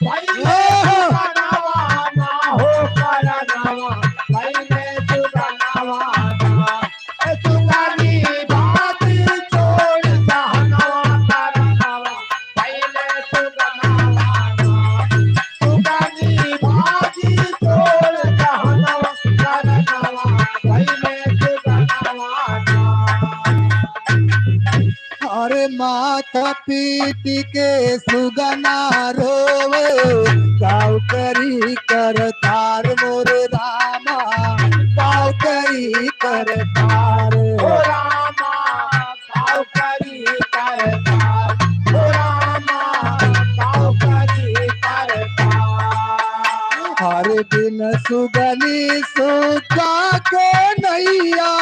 भैले सुगनवाना हो करनवा भैले सुगनवाना सुगनी भागी छोड़ जहनवा करनवा भैले सुगनवाना सुगनी भागी छोड़ जहनवा करनवा भैले सुगनवाना अरे माथा पीटी के सुगना रोवे गाँव करी कर तार मोरे रामा गाँव करी कर तार ओ रामा गाँव करी करतार ओ रामा गाँव करी करतार हर दिन सुगनी सुगा के नैया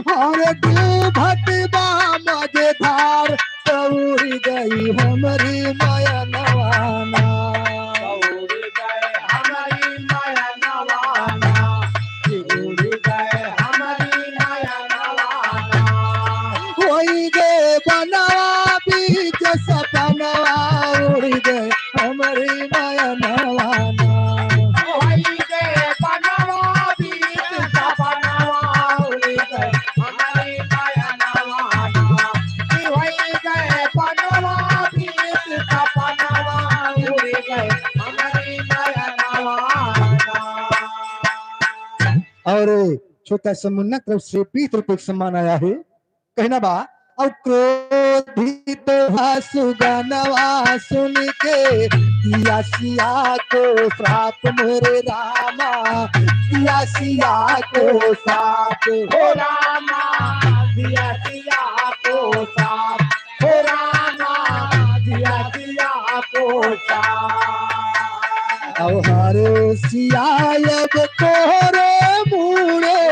हर डूबत बा मजेदार तौरी गई हमारी माया नवाना उड़ गए हमारी माया नवाना उड़ गए हमारी माया नवाना होई गे बनवा बीच सपनवा उड़ गए हमारी माया नवाना होई गए बनवा बीच सपनवा उड़ गए हमारी माया नवाना होई गए बनवा बीच सपनवा उड़ गए हमारी माया नवाना और छोटा सा मुन्ना तरफ से 20 रुपए का सम्मान आया है कहना बा और क्रोधित सुगनवा सुन के किया सिया को श्राप मोरे रामा किया सिया को श्राप हो रामा दिया दिया को साप हो रामा दिया दिया को साप और हरे सियायब कोरे मुड़े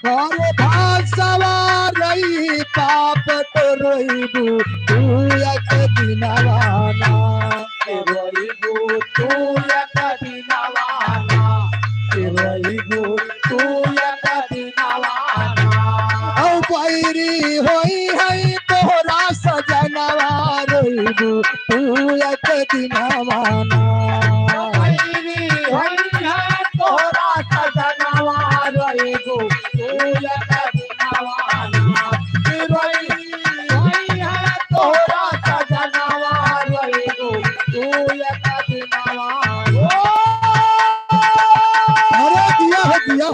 और भाषवा रही पाप तो रोईबू तू एक दिनवाना रोई तू यक रहीबू तू एक दिनवाना औ पैरी होई है तोहरा सजनवा रोइबू तू एक दिनवाना पैरी होई है तोरा सजनवा रहीबू तू एक दिनवाना रोई होई है तोरा सजनवा रहीबू तू एक दिनवाना अरे दिया है दिया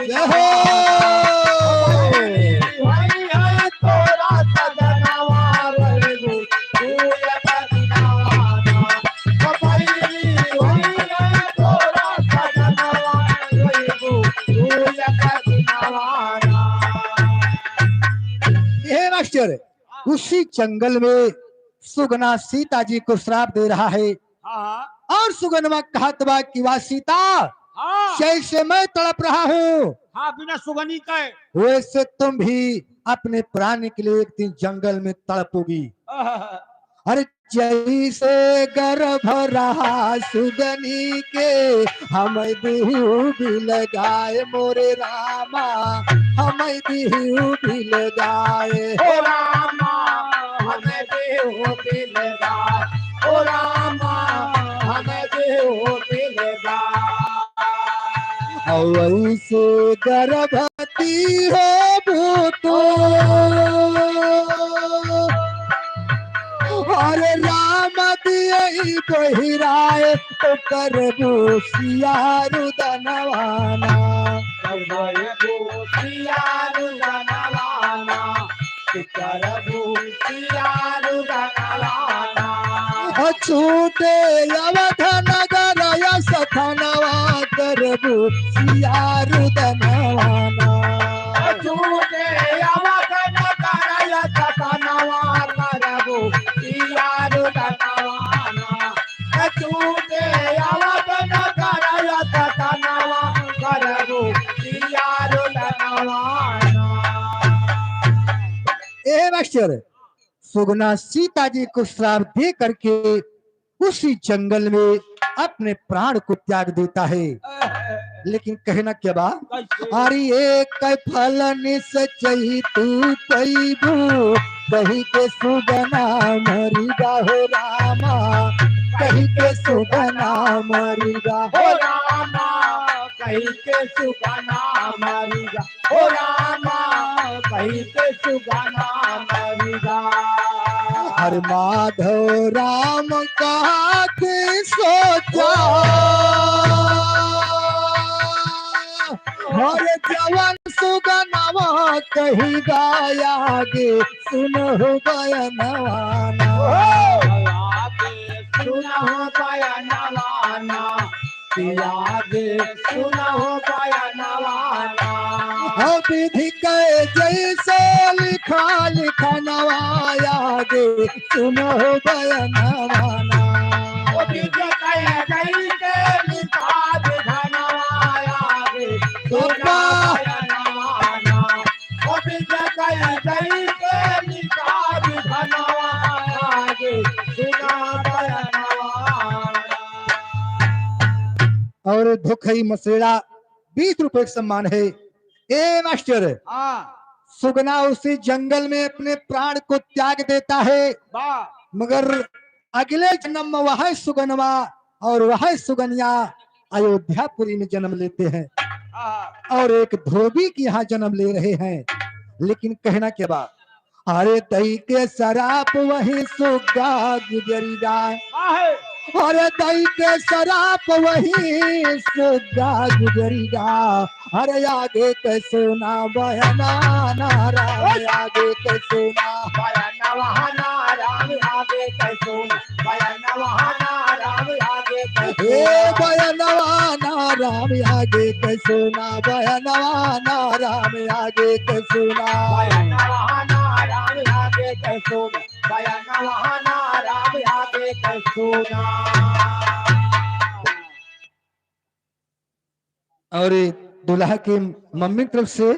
जय हो ये मास्टर उसी जंगल में सुगना सीता जी को श्राप दे रहा है और सुगनमा कहत बा कि वाह सीता जैसे मैं तड़प रहा हूँ हाँ बिना सुगनी का वैसे तुम भी अपने प्राण के लिए एक दिन जंगल में तड़पोगी अरे जैसे गर्भ रहा सुगनी के हम बिहू भी लगाए मोरे रामा हम बिहू भी लगाए ओ रामा हमें देहो दिलगा ओ रामा हमें देहो दिलगा ऐसे गर्भवती हो भूतो अरे राम दिए बहिराए तो करबू सियारु दनवाना करबू सियारु दनवाना करबू सियारु दनवाना छूटे अवध नगर यश थनवा करबू सियारु दनवाना झूठे अवध नगर यश थनवा करबू सियारु दनवाना झूठे अवध नगर यश थनवा करबू सियारु दनवाना ए मास्टर सुगना सीता जी को श्राप दे करके उसी जंगल में अपने प्राण को त्याग देता है लेकिन कहना क्या बा अरे एक फल निश्चय तू पैबू कहीं के सुगना मरिगा हो रामा कहीं के सुगना मरिगा हो रामा कहीं के सुगना मरिगा हो रामा कहीं के सुगना मरिगा हर माधव राम का के सोचा हर जवन सुगनवा कही गाया गे सुनो बयनवाना सुनो बयनवाना पियागे सुनो बयनवाना विधि के जैसे लिखा लिखनवाया गे सुनो बयनवाना विधि के जैसे लिखा लिखनवाया गे सुनो बयनवाना विधि के जैसे लिखा लिखनवाया गे सुनो बयनवाना और धोखई मसेड़ा 20 रुपए का सम्मान है ए मास्टर सुगना उसी जंगल में अपने प्राण को त्याग देता है मगर अगले जन्म में वह सुगनवा और वह सुगनिया अयोध्यापुरी में जन्म लेते हैं और एक धोबी की यहाँ जन्म ले रहे हैं लेकिन कहना क्या बात अरे दही के शराब वही सुगा गुजरी जाए अरे दही के शराब वही सुगा गुजरी जा अरे आगे के सोना बहना नारा आगे के सोना बयनवाना राम आगे के सोना बयनवाना राम आगे के हे बयनवाना राम आगे के सोना बयनवाना राम आगे के सोना बयनवाना राम आगे के सोना बयनवाना राम आगे के सोना और दुल्हा की मम्मी की तरफ से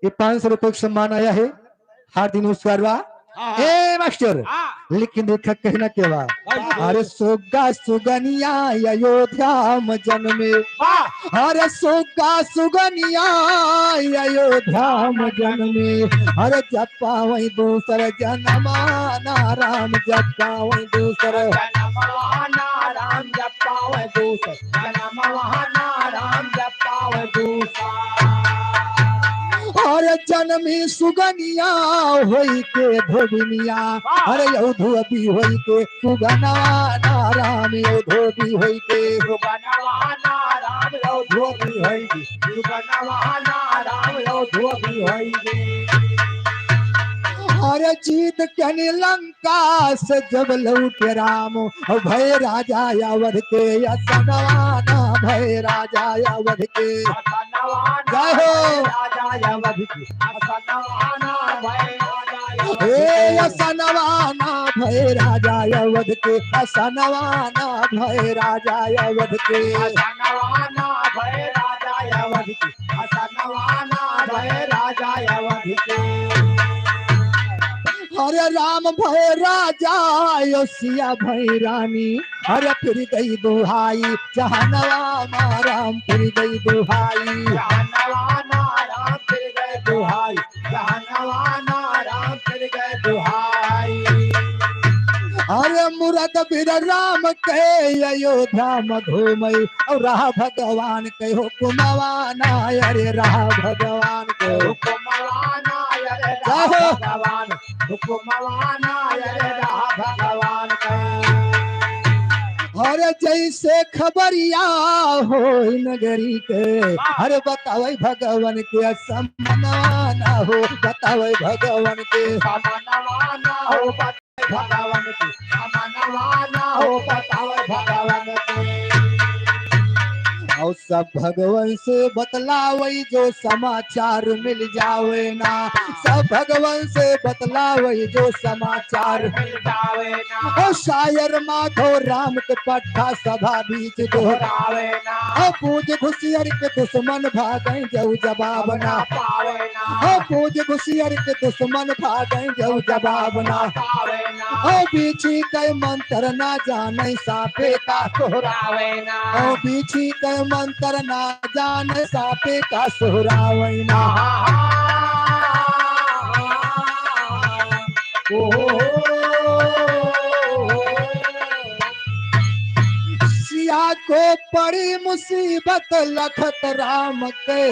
ये 500 रुपए का सम्मान आया है हार्दिक नमस्कार बा ए मास्टर लेकिन देखा कहना के बाद अरे सोगा सुगनिया अयोध्या में जन्मे अरे सोगा सुगनिया अयोध्या में जन्मे अरे जप्पा वही दूसर जनमाना राम जप्पा वही दूसर जनमवाना राम जपावे दूसर जनमवाना राम जपावे दूसर अरे जन्मी सुगनिया होई के धोबिनिया अरे यौ धोबी होई के सुगनवाना राम यौ धोबी होई के सुगनवाना राम यौ धोबी होई गे सुगनवाना राम यौ धोबी होई गे अरे जीत कनी लंका से जब लौटे राम और भय राजा अवध के असनवाना भय राजा अवध के जय हो राजा अवध के असनवाना भय राजा हे असनवाना भय राजा अवध के असनवाना भय राजा अवध के असनवाना भय राजा अवध के असनवाना भय राजा अवध के अरे राम भय राजा योसिया भय रानी अरे फिर गई दुहाई जहानवा राम फिर गई दुहाई जहानवाना राम फिर गए दुहाई जहानवाना राम फिर गए दुहाई अरे मुरद बिर राम के अयोध्या मधुमई और रहा भगवान के हुक्मवाना अरे रहा भगवान के हुक्मवाना अरे राम भगवान हुक्मवाना अरे राम भगवान का अरे जैसे खबरिया हो नगरी के अरे बतावे भगवान के सम्मानवाना हो बतावे भगवान के सम्मानवाना हो भगवान के सम्मानवाना हो बतावे भगवान के और सब भगवान से बतलावई जो समाचार मिल जावे ना सब भगवान से बतलावई जो समाचार मिल जावे ना ओ शायर माधो राम के पट्टा सभा बीच दोहरावे ना ओ पूज घुसियर के दुश्मन भागई जऊ जवाब ना पावे ना ओ पूज घुसियर के दुश्मन भागई जऊ जवाब ना पावे ना ओ बीछी के मंत्र ना जाने सापे का सोहरावे ना ओ बीछी के मंत्र ना जाने सापे का सोहरावैना सिया को पड़ी मुसीबत लखत राम के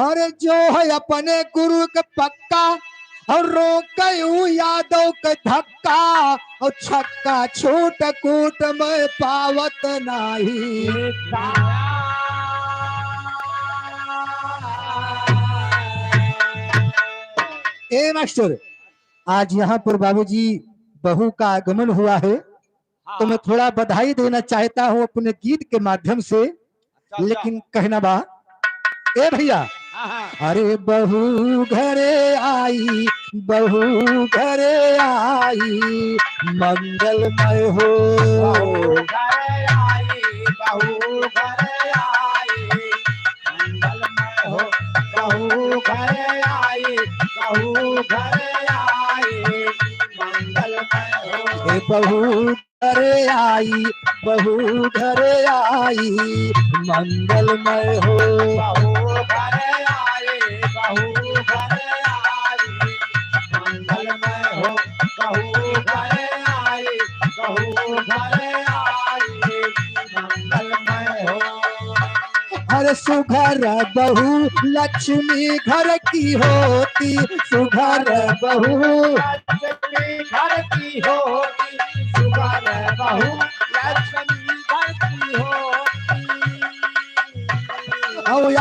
अरे जो है अपने गुरु के पक्का और रोकयू यादव के धक्का और छक्का छूट कूट में पावत नाही ए मास्टर आज यहाँ पर बाबूजी बहू का आगमन हुआ है तो मैं थोड़ा बधाई देना चाहता हूँ अपने गीत के माध्यम से लेकिन कहना बा ए भैया अरे बहू घरे आई बहू घरे आई मंगलमय हो घरे आई बहू घरे आई मंगलमय हो बहू घरे आई बहू घरे आई मंगलमय हो ए बहू घरे आई बहू घरे आई मंगलमय हो बहू घरे आई बहू घरे आई मंगलमय हो बहू घरे आई बहू घरे आई मंगलमय हो अरे सुघर बहू लक्ष्मी घर की होती सुघर बहू लक्ष्मी घर की होती सुघर बहू लक्ष्मी घर की होती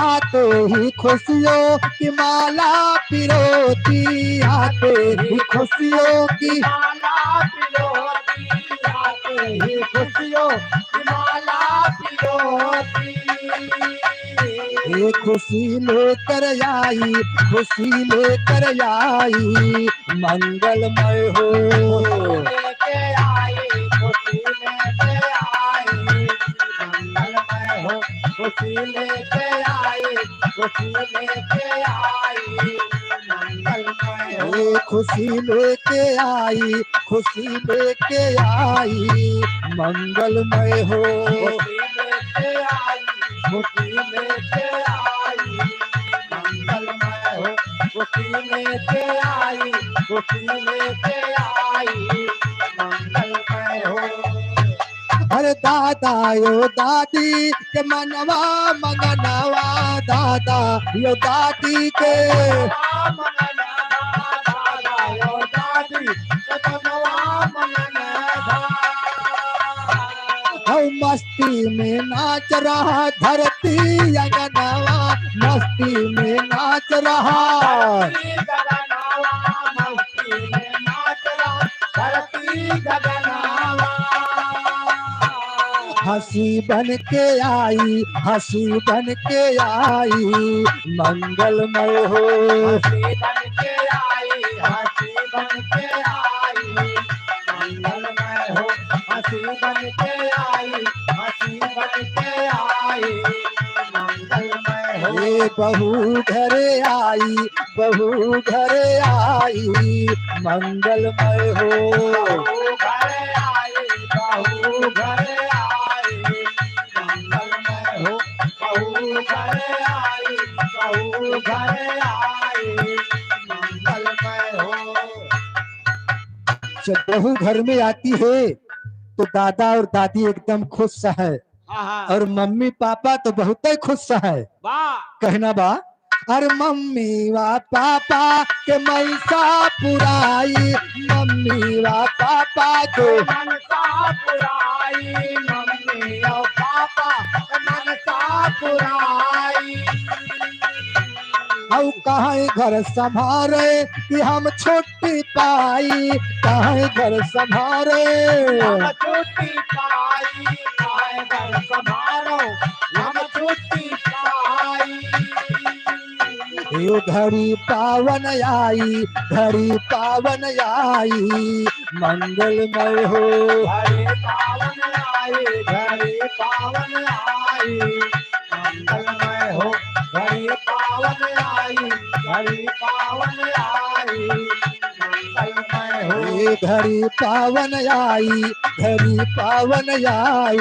आते ही खुशियों की माला पिरोती आते ही खुशियों की माला पिरोती आते ही खुशियों की माला पिरोती ये खुशी लेकर आई खुशी लेकर आई मंगलमय हो लेके आई खुशी लेके आई खुशी लेके आई, खुशी लेके आई, मंगलमय हो। ये खुशी लेके आई, खुशी लेके आई, मंगलमय हो। खुशी लेके आई, खुशी लेके आई, मंगलमय हो। खुशी लेके आई, खुशी लेके आई, मंगलमय हो। अरे दादा यो दादी के मनवा मंगनवा, दादा यो दादी के और मस्ती में नाच रहा धरती अंगनवा, मस्ती में नाच रहा। हंसी बन के आई, हंसी बन के आई, मंगलमय हो। हंसी बन के आई, हंसी बन के आई, मंगलमय हो। हंसी बन के आई, हंसी बन के आई, मंगलमय हो। ये बहू घरे आई, बहू घरे आई, मंगलमय हो। बहू घरे आई, बहू घरे आई, मंगलमय हो। बहू घरे आई, बहू घरे आई, मंगलमय हो। जब बहू घर में आती है तो दादा और दादी एकदम खुश है और मम्मी पापा तो बहुत ही खुश है। वाह कहना बा अरे मम्मी वा पापा के मैसा पुराई, मम्मी वा पापा के मनसा पुराई, मम्मी और पापा मनसा पुराई। औ कहाँ घर संभारे कि हम छुट्टी पाई, कहाँ घर संभारे हम छुट्टी पाई, काहे घर संभारो, हम छुट्टी पाई। यो घड़ी पावन आई, घड़ी पावन आई, मंगलमय हो। घड़ी पावन आई, घड़ी पावन आई, मंगलमय हो। घड़ी पावन आई, घड़ी पावन आई, मंगलमय हो। ये घड़ी पावन आई, घड़ी पावन आई,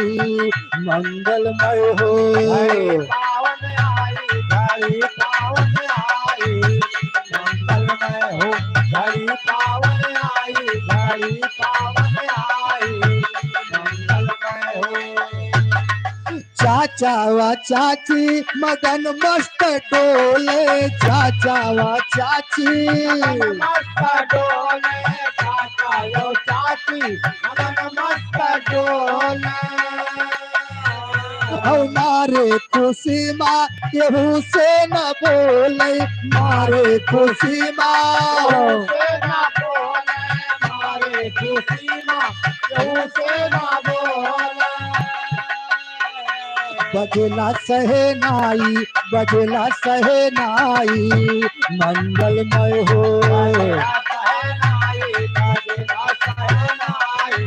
मंगलमय हो। घड़ी पावन आई, घड़ी पावन आई, मंगलमय हो। घड़ी पावन आई, घड़ी पावन आई, मंगलमय हो। चाचा वा चाची मगन मस्त डोले, चाचा वा चाची मस्त डोले, चाचा यो चाची मगन मस्त डोले। मारे खुशी माँ केहू से न बोले, मारे खुशी माँ से ना बोले, मारे खुशी माँ केहू से ना बोले। बजला सहनाई, बजला सहनाई, मंगलमय हो। बजरा सहनाई, बजरा सहनाई,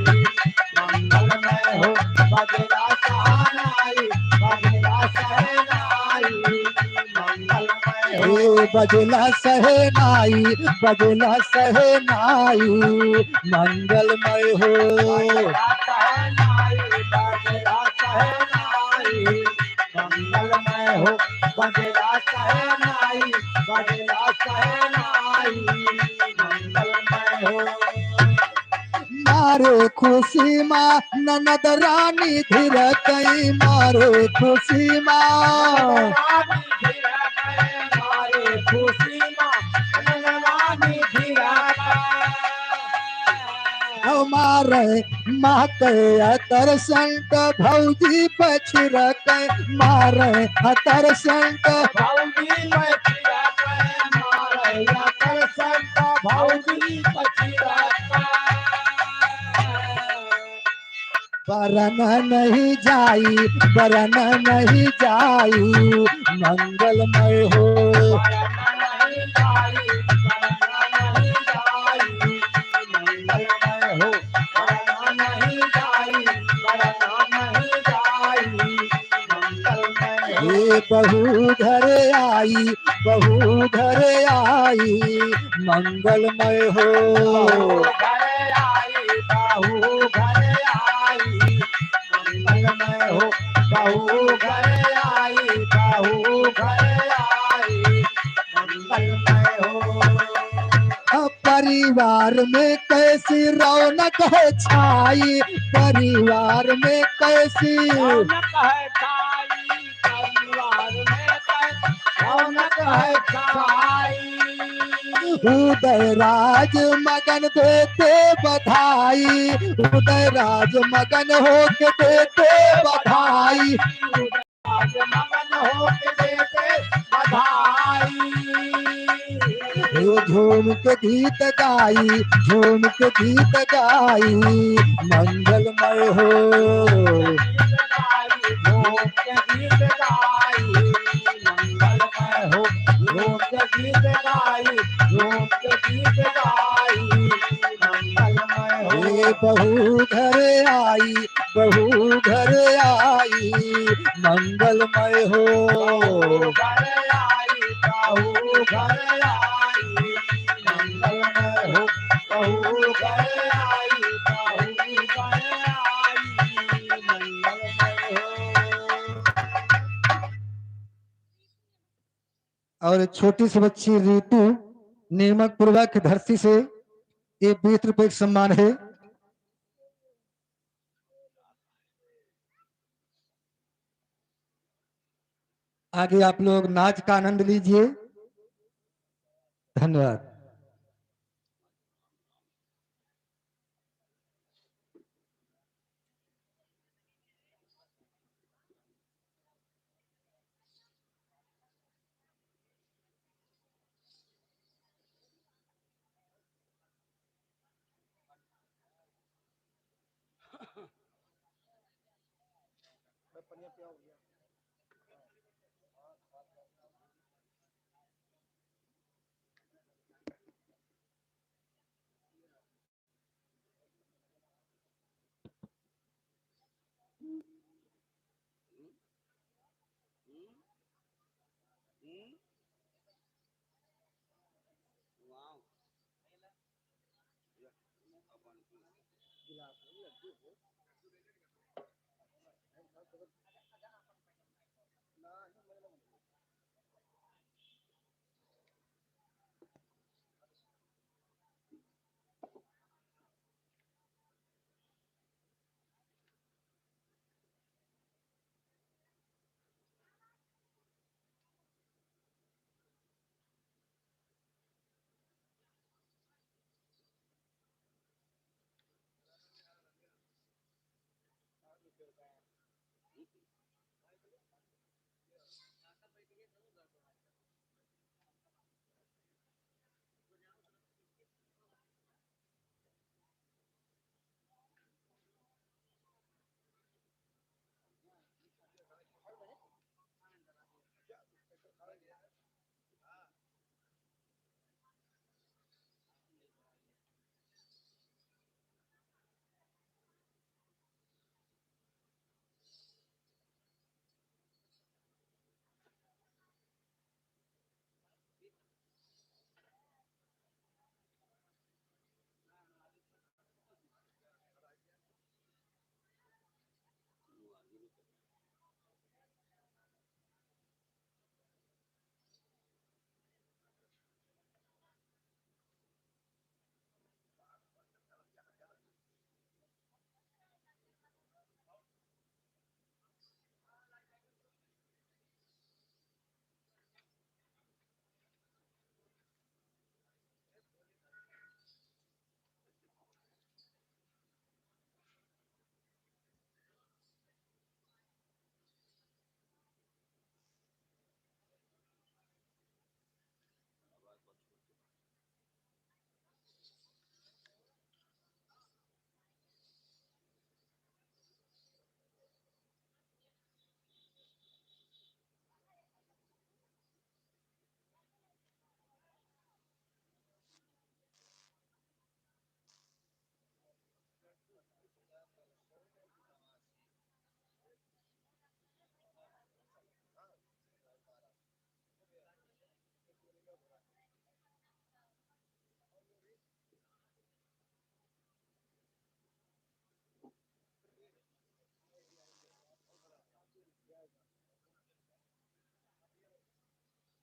मंगलमय हो। बजरा सहनाई, बजरा सहनाई, मंगलमय हो। ए बजला सहनाई, बजला सहनाई, मंगलमय हो। बजरा सहनाई, बजरा सहनाई, मंगलमय हो। बजरा सहनाई, बजरा सहनाई, मंगलमय हो। मारे खुशी माँ ननद रानी धीर कई, मारे खुशी माँ रानी धीरा गए, मारे खुशी माँ रानी धीरा गए। मारे माँ के अतर संत भौजी पछिर के, मारे अतर संत भौजी पछिरा गए, मारे यातर संत भौजी पछिरा गए। बरन नहीं जाई, बरन नहीं जाई, मंगलमय हो। बरना नहीं जाई, बरना नहीं जाई, मंगलमय हो। बरना नहीं जाई, बरना नहीं जाई, मंगलमय ये बहू घर आई, बहू घर आई, मंगलमय हो। घर आई बहू घर आई मंगलमय हो बहू घर आई बहू घर आई मंगलमय हो परिवार में कैसी रौनक है छाई, परिवार में कैसी रौनक है छाई परिवार में रौनक है छाई उदयराज मगन देते बधाई, उदयराज मगन होके देते बधाई। आज मगन हो के देते बधाई ये झूम के गीत गाई, झूम के गीत गाई, मंगलमय हो। लोक गीत गाई मंगलमय हो लोक गीत गाई लोक गीत गाई मंगलमय हो ये बहू घर आई, बहू घर आई, मंगलमय हो। घर आई बहू घर आई मंगलमय हो बहू घर आई बहू घर आई मंगलमय हो और एक छोटी सी बच्ची रीतू नीमक पूर्वक धरती से ये 20 रुपए का सम्मान है। आगे आप लोग नाच का आनंद लीजिए। धन्यवाद।